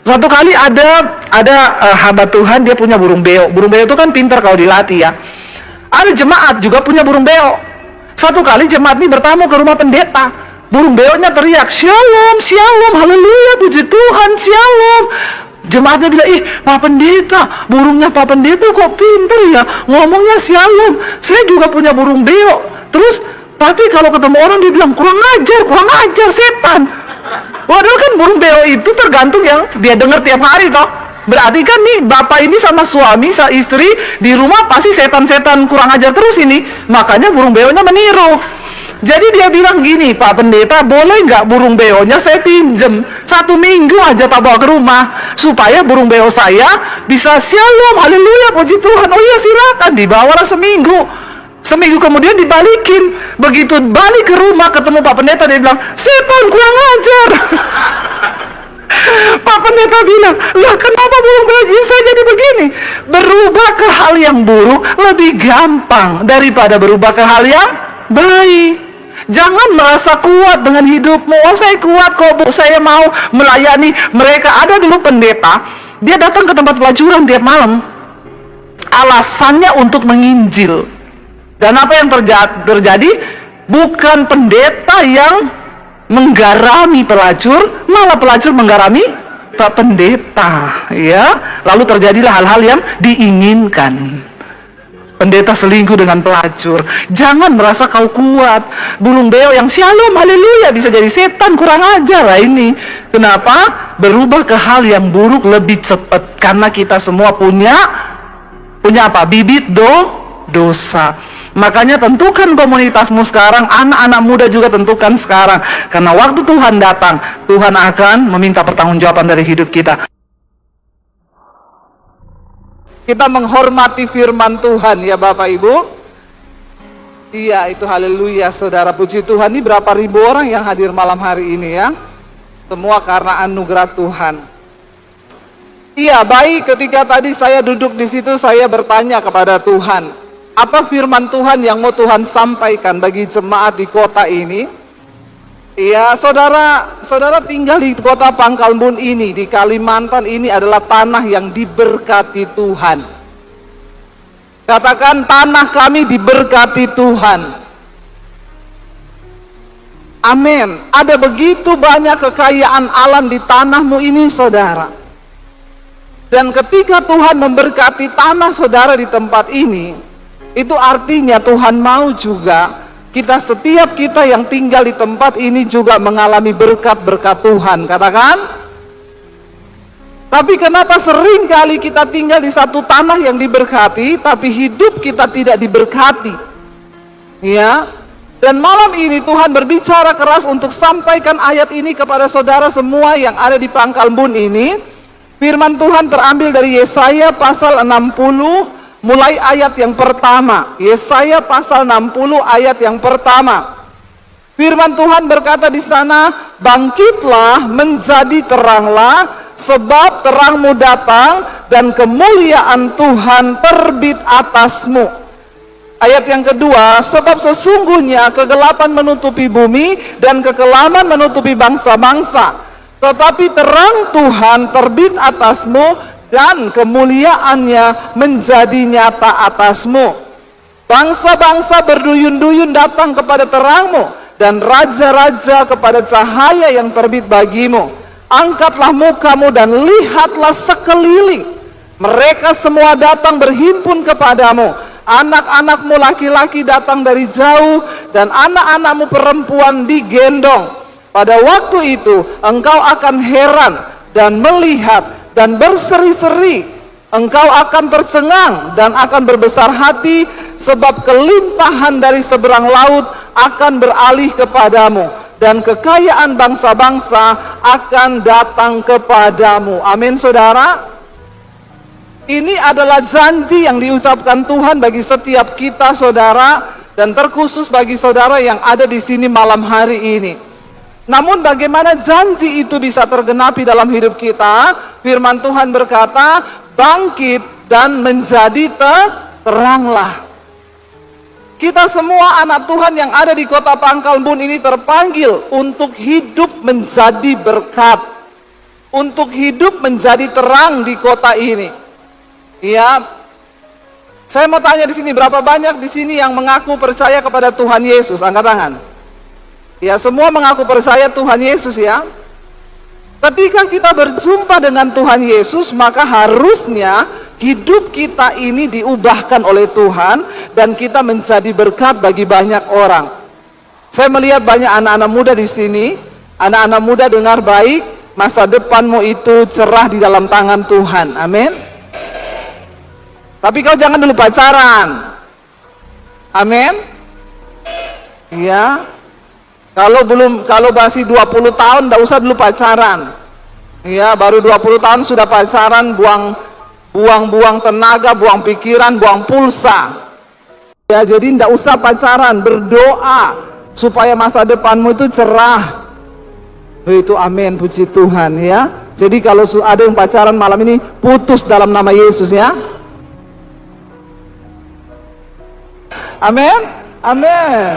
Satu kali ada hamba Tuhan, dia punya burung beo. Burung beo itu kan pintar kalau dilatih, ya. Ada jemaat juga punya burung beo. Satu kali jemaat ini bertamu ke rumah pendeta. Burung beonya teriak, shalom, shalom, haleluya, puji Tuhan, shalom. Jemaatnya bilang, Pak Pendeta, burungnya Pak Pendeta kok pinter ya, ngomongnya shalom. Saya juga punya burung beo. Terus, tapi kalau ketemu orang dia bilang, kurang ajar, setan. Padahal kan burung beo itu tergantung yang dia dengar tiap hari toh. Berarti kan nih bapak ini sama suami, sama istri di rumah pasti setan-setan kurang ajar terus ini. Makanya burung beonya meniru. Jadi dia bilang gini, Pak Pendeta, boleh nggak burung beonya saya pinjem 1 minggu aja tak bawa ke rumah, supaya burung beo saya bisa shalom, haleluya, puji Tuhan. Oh iya silakan, dibawalah seminggu. Seminggu kemudian dibalikin. Begitu balik ke rumah ketemu Pak Pendeta, dia bilang, setan kurang ajar. Pak Pendeta bilang, lah kenapa burung beo saya jadi begini? Berubah ke hal yang buruk lebih gampang daripada berubah ke hal yang baik. Jangan merasa kuat dengan hidupmu. Oh saya kuat kok Bu, saya mau melayani mereka. Ada dulu pendeta, dia datang ke tempat pelacuran tiap malam. Alasannya untuk menginjil. Dan apa yang terjadi? Bukan pendeta yang menggarami pelacur, malah pelacur menggarami Pak Pendeta, ya. Lalu terjadilah hal-hal yang diinginkan. Pendeta selingkuh dengan pelacur. Jangan merasa kau kuat. Burung beo yang shalom, haleluya, bisa jadi setan kurang ajar lah ini. Kenapa? Berubah ke hal yang buruk lebih cepat. Karena kita semua punya apa? Bibit dosa. Makanya tentukan komunitasmu sekarang, anak-anak muda juga tentukan sekarang. Karena waktu Tuhan datang, Tuhan akan meminta pertanggungjawaban dari hidup kita. Kita menghormati firman Tuhan ya Bapak Ibu. Iya itu haleluya saudara, puji Tuhan. Ini berapa ribu orang yang hadir malam hari ini ya. Semua karena anugerah Tuhan. Iya baik, ketika tadi saya duduk di situ saya bertanya kepada Tuhan, apa firman Tuhan yang mau Tuhan sampaikan bagi jemaat di kota ini? Ya, saudara tinggal di kota Pangkalbun ini, di Kalimantan ini adalah tanah yang diberkati Tuhan. Katakan, tanah kami diberkati Tuhan. Amin. Ada begitu banyak kekayaan alam di tanahmu ini, saudara. Dan ketika Tuhan memberkati tanah saudara di tempat ini, itu artinya Tuhan mau juga setiap kita yang tinggal di tempat ini juga mengalami berkat-berkat Tuhan. Katakan. Tapi kenapa sering kali kita tinggal di satu tanah yang diberkati, tapi hidup kita tidak diberkati? Ya. Dan malam ini Tuhan berbicara keras untuk sampaikan ayat ini kepada saudara semua yang ada di Pangkalbun ini. Firman Tuhan terambil dari Yesaya pasal 60 mulai ayat yang pertama. Yesaya pasal 60 ayat yang pertama. Firman Tuhan berkata di sana, bangkitlah menjadi teranglah, sebab terangmu datang dan kemuliaan Tuhan terbit atasmu. Ayat yang kedua, sebab sesungguhnya kegelapan menutupi bumi dan kekelaman menutupi bangsa-bangsa, tetapi terang Tuhan terbit atasmu dan kemuliaannya menjadi nyata atasmu. Bangsa-bangsa berduyun-duyun datang kepada terangmu, dan raja-raja kepada cahaya yang terbit bagimu. Angkatlah mukamu dan lihatlah sekeliling. Mereka semua datang berhimpun kepadamu. Anak-anakmu laki-laki datang dari jauh, dan anak-anakmu perempuan digendong. Pada waktu itu engkau akan heran dan melihat dan berseri-seri, engkau akan tercengang dan akan berbesar hati, sebab kelimpahan dari seberang laut akan beralih kepadamu, dan kekayaan bangsa-bangsa akan datang kepadamu. Amin saudara. Ini adalah janji yang diucapkan Tuhan bagi setiap kita saudara, dan terkhusus bagi saudara yang ada di sini malam hari ini. Namun bagaimana janji itu bisa tergenapi dalam hidup kita? Firman Tuhan berkata, bangkit dan menjadi teranglah. Kita semua anak Tuhan yang ada di kota Pangkalbun ini terpanggil untuk hidup menjadi berkat, untuk hidup menjadi terang di kota ini. Ya, saya mau tanya di sini, berapa banyak di sini yang mengaku percaya kepada Tuhan Yesus? Angkat tangan. Ya, semua mengaku percaya Tuhan Yesus ya. Ketika kita berjumpa dengan Tuhan Yesus, maka harusnya hidup kita ini diubahkan oleh Tuhan dan kita menjadi berkat bagi banyak orang. Saya melihat banyak anak-anak muda di sini. Anak-anak muda dengar baik. masa depanmu itu cerah di dalam tangan Tuhan. Amin. Tapi kau jangan dulu pacaran. Amin. Ya. Kalau masih 20 tahun enggak usah dulu pacaran. Ya, baru 20 tahun sudah pacaran, buang tenaga, buang pikiran, buang pulsa. Ya, jadi enggak usah pacaran, berdoa supaya masa depanmu itu cerah. Itu amin, puji Tuhan ya. Jadi kalau ada yang pacaran malam ini, putus dalam nama Yesus ya. Amin. Amin.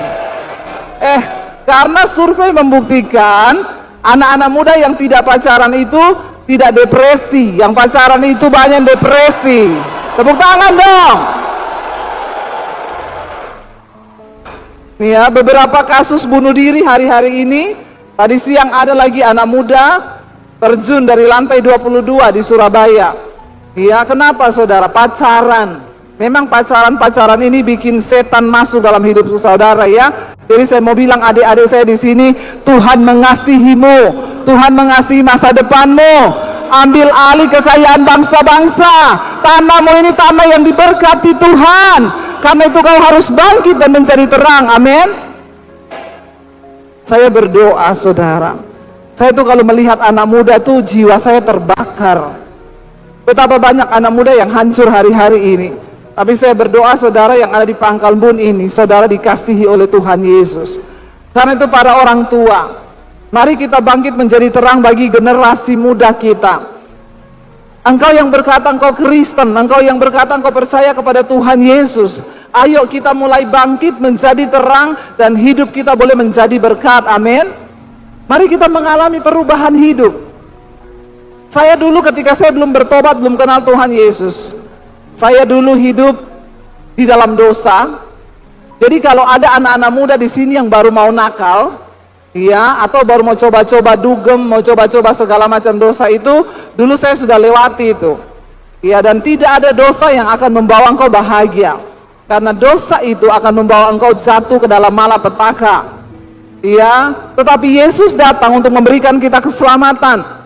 Karena survei membuktikan anak-anak muda yang tidak pacaran itu tidak depresi, yang pacaran itu banyak depresi. Tepuk tangan dong. Nih ya, beberapa kasus bunuh diri hari-hari ini. Tadi siang ada lagi anak muda terjun dari lantai 22 di Surabaya. Ya, kenapa saudara? Pacaran. Memang pacaran ini bikin setan masuk dalam hidup saudara ya. Jadi saya mau bilang adik-adik saya di sini, Tuhan mengasihimu, Tuhan mengasihi masa depanmu. Ambil alih kekayaan bangsa-bangsa. Tanahmu ini tanah yang diberkati Tuhan. Karena itu kau harus bangkit dan mencari terang. Amin. Saya berdoa saudara. Saya tuh kalau melihat anak muda tuh jiwa saya terbakar. Betapa banyak anak muda yang hancur hari-hari ini. Tapi saya berdoa saudara yang ada di Pangkal Bun ini, saudara dikasihi oleh Tuhan Yesus. Karena itu para orang tua, mari kita bangkit menjadi terang bagi generasi muda kita. Engkau yang berkata engkau Kristen, engkau yang berkata engkau percaya kepada Tuhan Yesus, ayo kita mulai bangkit menjadi terang dan hidup kita boleh menjadi berkat. Amin. Mari kita mengalami perubahan hidup. Saya dulu ketika saya belum bertobat, belum kenal Tuhan Yesus, saya dulu hidup di dalam dosa. Jadi kalau ada anak-anak muda di sini yang baru mau nakal, ya, atau baru mau coba-coba dugem, mau coba-coba segala macam dosa itu, dulu saya sudah lewati itu. Ya, dan tidak ada dosa yang akan membawa engkau bahagia. Karena dosa itu akan membawa engkau jatuh ke dalam malapetaka. Ya, tetapi Yesus datang untuk memberikan kita keselamatan.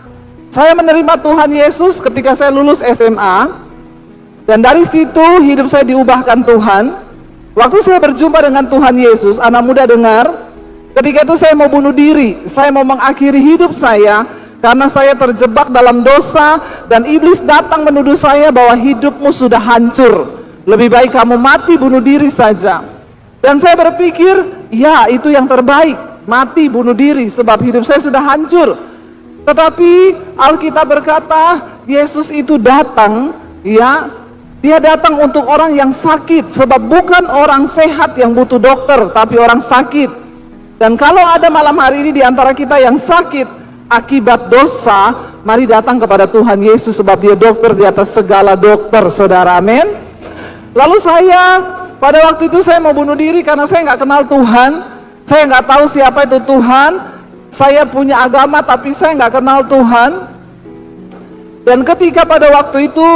Saya menerima Tuhan Yesus ketika saya lulus SMA. Dan dari situ hidup saya diubahkan Tuhan. Waktu saya berjumpa dengan Tuhan Yesus, anak muda dengar, ketika itu saya mau bunuh diri, saya mau mengakhiri hidup saya karena saya terjebak dalam dosa dan iblis datang menuduh saya bahwa hidupmu sudah hancur. Lebih baik kamu mati bunuh diri saja. Dan saya berpikir, ya itu yang terbaik, mati bunuh diri sebab hidup saya sudah hancur. Tetapi Alkitab berkata, Yesus itu datang, ya, dia datang untuk orang yang sakit, sebab bukan orang sehat yang butuh dokter, tapi orang sakit. Dan kalau ada malam hari ini di antara kita yang sakit akibat dosa, mari datang kepada Tuhan Yesus, sebab dia dokter di atas segala dokter, saudara. Amin. Lalu saya, pada waktu itu saya mau bunuh diri karena saya nggak kenal Tuhan, saya nggak tahu siapa itu Tuhan, saya punya agama tapi saya nggak kenal Tuhan. Dan ketika pada waktu itu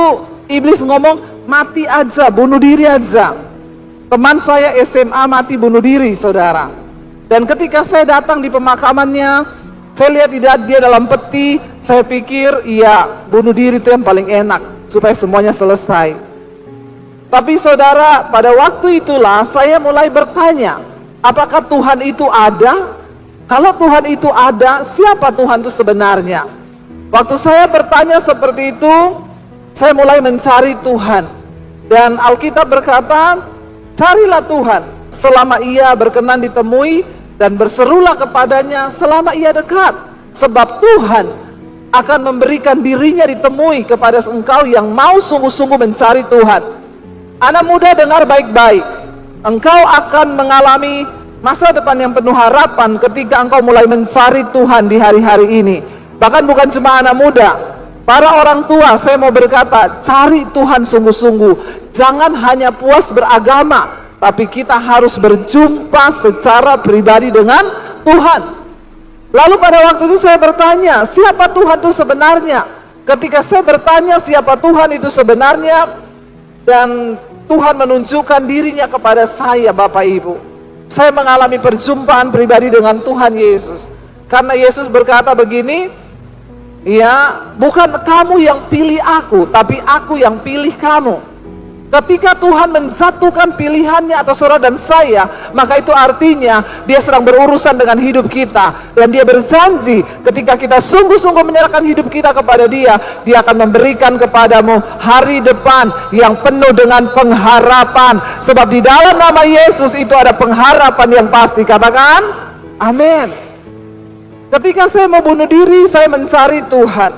iblis ngomong, mati aja, bunuh diri aja. Teman saya SMA mati bunuh diri, saudara. Dan ketika saya datang di pemakamannya, saya lihat dia dalam peti, saya pikir, iya, bunuh diri itu yang paling enak, supaya semuanya selesai. Tapi saudara, pada waktu itulah saya mulai bertanya, apakah Tuhan itu ada? Kalau Tuhan itu ada, siapa Tuhan itu sebenarnya? Waktu saya bertanya seperti itu, saya mulai mencari Tuhan. Dan Alkitab berkata, carilah Tuhan selama ia berkenan ditemui, dan berserulah kepadanya selama ia dekat. Sebab Tuhan akan memberikan dirinya ditemui kepada engkau yang mau sungguh-sungguh mencari Tuhan. Anak muda dengar baik-baik, engkau akan mengalami masa depan yang penuh harapan ketika engkau mulai mencari Tuhan di hari-hari ini. Bahkan bukan cuma anak muda, para orang tua, saya mau berkata, cari Tuhan sungguh-sungguh. Jangan hanya puas beragama, tapi kita harus berjumpa secara pribadi dengan Tuhan. Lalu pada waktu itu saya bertanya, siapa Tuhan itu sebenarnya? Ketika saya bertanya siapa Tuhan itu sebenarnya, dan Tuhan menunjukkan dirinya kepada saya, Bapak Ibu, saya mengalami perjumpaan pribadi dengan Tuhan Yesus. Karena Yesus berkata begini, Ya, bukan kamu yang pilih aku, tapi aku yang pilih kamu. Ketika Tuhan menjatuhkan pilihannya atas saudara dan saya, maka itu artinya dia sedang berurusan dengan hidup kita. Dan dia berjanji ketika kita sungguh-sungguh menyerahkan hidup kita kepada dia, dia akan memberikan kepadamu hari depan yang penuh dengan pengharapan. Sebab di dalam nama Yesus itu ada pengharapan yang pasti. Katakan, amin. Ketika saya mau bunuh diri, saya mencari Tuhan.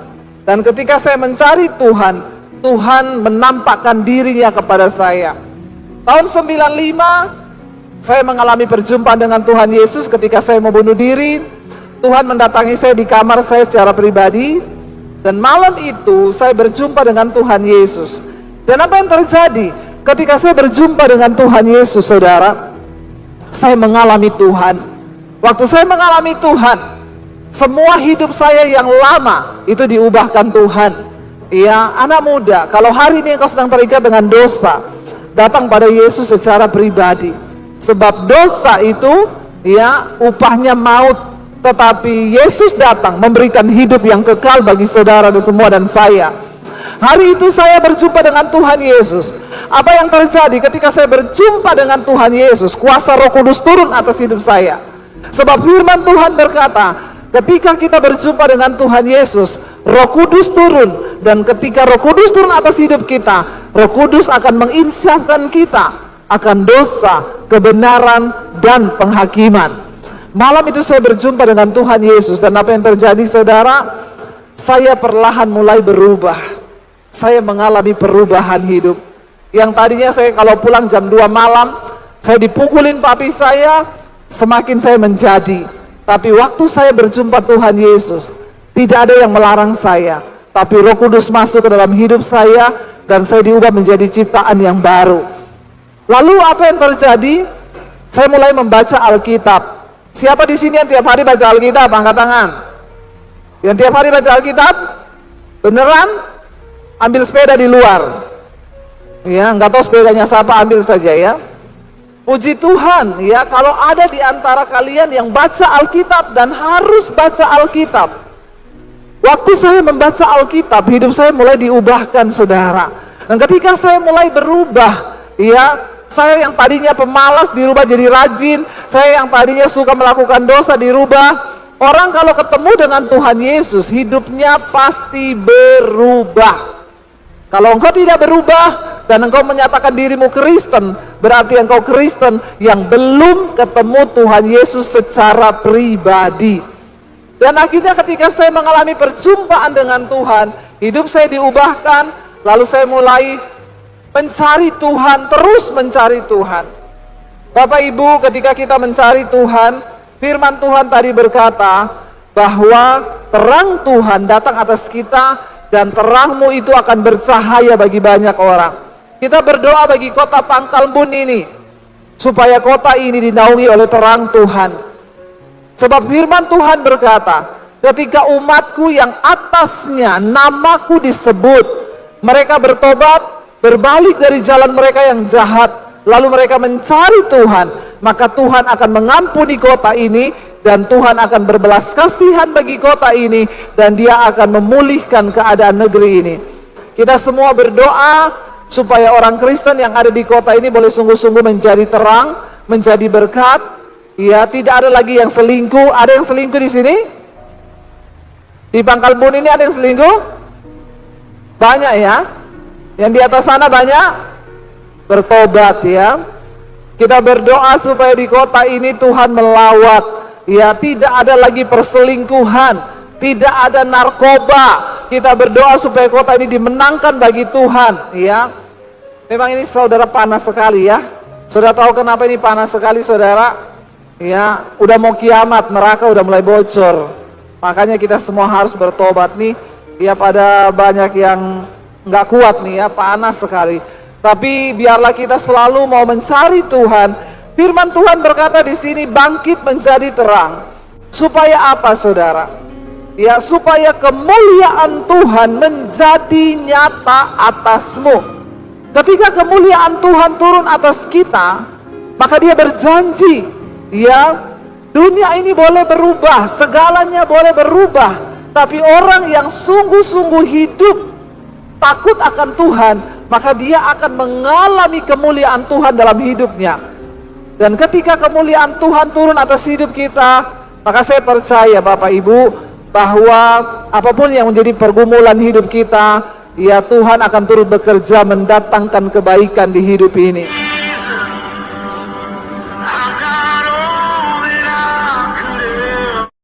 Dan ketika saya mencari Tuhan, Tuhan menampakkan dirinya kepada saya. Tahun 95, saya mengalami perjumpaan dengan Tuhan Yesus ketika saya mau bunuh diri. Tuhan mendatangi saya di kamar saya secara pribadi. Dan malam itu saya berjumpa dengan Tuhan Yesus. Dan apa yang terjadi? Ketika saya berjumpa dengan Tuhan Yesus, saudara, saya mengalami Tuhan. Waktu saya mengalami Tuhan, semua hidup saya yang lama itu diubahkan Tuhan. Ya, anak muda, kalau hari ini engkau sedang terikat dengan dosa, datang pada Yesus secara pribadi. Sebab dosa itu, ya, upahnya maut. Tetapi Yesus datang memberikan hidup yang kekal bagi saudara dan semua dan saya. Hari itu saya berjumpa dengan Tuhan Yesus. Apa yang terjadi ketika saya berjumpa dengan Tuhan Yesus? Kuasa Roh Kudus turun atas hidup saya. Sebab firman Tuhan berkata, ketika kita berjumpa dengan Tuhan Yesus, Roh Kudus turun. Dan ketika Roh Kudus turun atas hidup kita, Roh Kudus akan menginsafkan kita akan dosa, kebenaran, dan penghakiman. Malam itu saya berjumpa dengan Tuhan Yesus. Dan apa yang terjadi, saudara? Saya perlahan mulai berubah. Saya mengalami perubahan hidup. Yang tadinya saya kalau pulang jam 2 malam, saya dipukulin papi saya, semakin saya menjadi. Tapi waktu saya berjumpa Tuhan Yesus, tidak ada yang melarang saya. Tapi Roh Kudus masuk ke dalam hidup saya, dan saya diubah menjadi ciptaan yang baru. Lalu apa yang terjadi? Saya mulai membaca Alkitab. Siapa di sini yang tiap hari baca Alkitab? Angkat tangan. Yang tiap hari baca Alkitab? Beneran? Ambil sepeda di luar. Ya, nggak tahu sepedanya siapa, ambil saja ya. Puji Tuhan, ya, kalau ada di antara kalian yang baca Alkitab dan harus baca Alkitab. Waktu saya membaca Alkitab, hidup saya mulai diubahkan, saudara. Dan ketika saya mulai berubah, ya, saya yang tadinya pemalas dirubah jadi rajin. Saya yang tadinya suka melakukan dosa dirubah. Orang kalau ketemu dengan Tuhan Yesus, hidupnya pasti berubah. Kalau engkau tidak berubah dan engkau menyatakan dirimu Kristen, berarti engkau Kristen yang belum ketemu Tuhan Yesus secara pribadi. Dan akhirnya ketika saya mengalami perjumpaan dengan Tuhan, hidup saya diubahkan. Lalu saya mulai mencari Tuhan, terus mencari Tuhan. Bapak Ibu, ketika kita mencari Tuhan, firman Tuhan tadi berkata bahwa terang Tuhan datang atas kita, dan terangmu itu akan bercahaya bagi banyak orang. Kita berdoa bagi kota Pangkalbun ini, supaya kota ini dinaungi oleh terang Tuhan. Sebab firman Tuhan berkata, ketika umatku yang atasnya namaku disebut, mereka bertobat, berbalik dari jalan mereka yang jahat, lalu mereka mencari Tuhan, maka Tuhan akan mengampuni kota ini, dan Tuhan akan berbelas kasihan bagi kota ini, dan dia akan memulihkan keadaan negeri ini. Kita semua berdoa supaya orang Kristen yang ada di kota ini boleh sungguh-sungguh menjadi terang, menjadi berkat. Ya, tidak ada lagi yang selingkuh. Ada yang selingkuh di sini? Di Pangkalbun ini ada yang selingkuh? Banyak ya. Yang di atas sana banyak bertobat ya. Kita berdoa supaya di kota ini Tuhan melawat. Ya, tidak ada lagi perselingkuhan, tidak ada narkoba. Kita berdoa supaya kota ini dimenangkan bagi Tuhan ya. Memang ini saudara panas sekali ya. Saudara tahu kenapa ini panas sekali, saudara? Ya, udah mau kiamat, neraka udah mulai bocor. Makanya kita semua harus bertobat nih. Ya, pada banyak yang nggak kuat nih ya, panas sekali. Tapi biarlah kita selalu mau mencari Tuhan. Firman Tuhan berkata di sini, bangkit menjadi terang. Supaya apa, saudara? Ya, supaya kemuliaan Tuhan menjadi nyata atasmu. Ketika kemuliaan Tuhan turun atas kita, maka dia berjanji, ya, dunia ini boleh berubah, segalanya boleh berubah. Tapi orang yang sungguh-sungguh hidup takut akan Tuhan, maka dia akan mengalami kemuliaan Tuhan dalam hidupnya. Dan ketika kemuliaan Tuhan turun atas hidup kita, maka saya percaya Bapak Ibu, bahwa apapun yang menjadi pergumulan hidup kita, ya Tuhan akan turut bekerja mendatangkan kebaikan di hidup ini.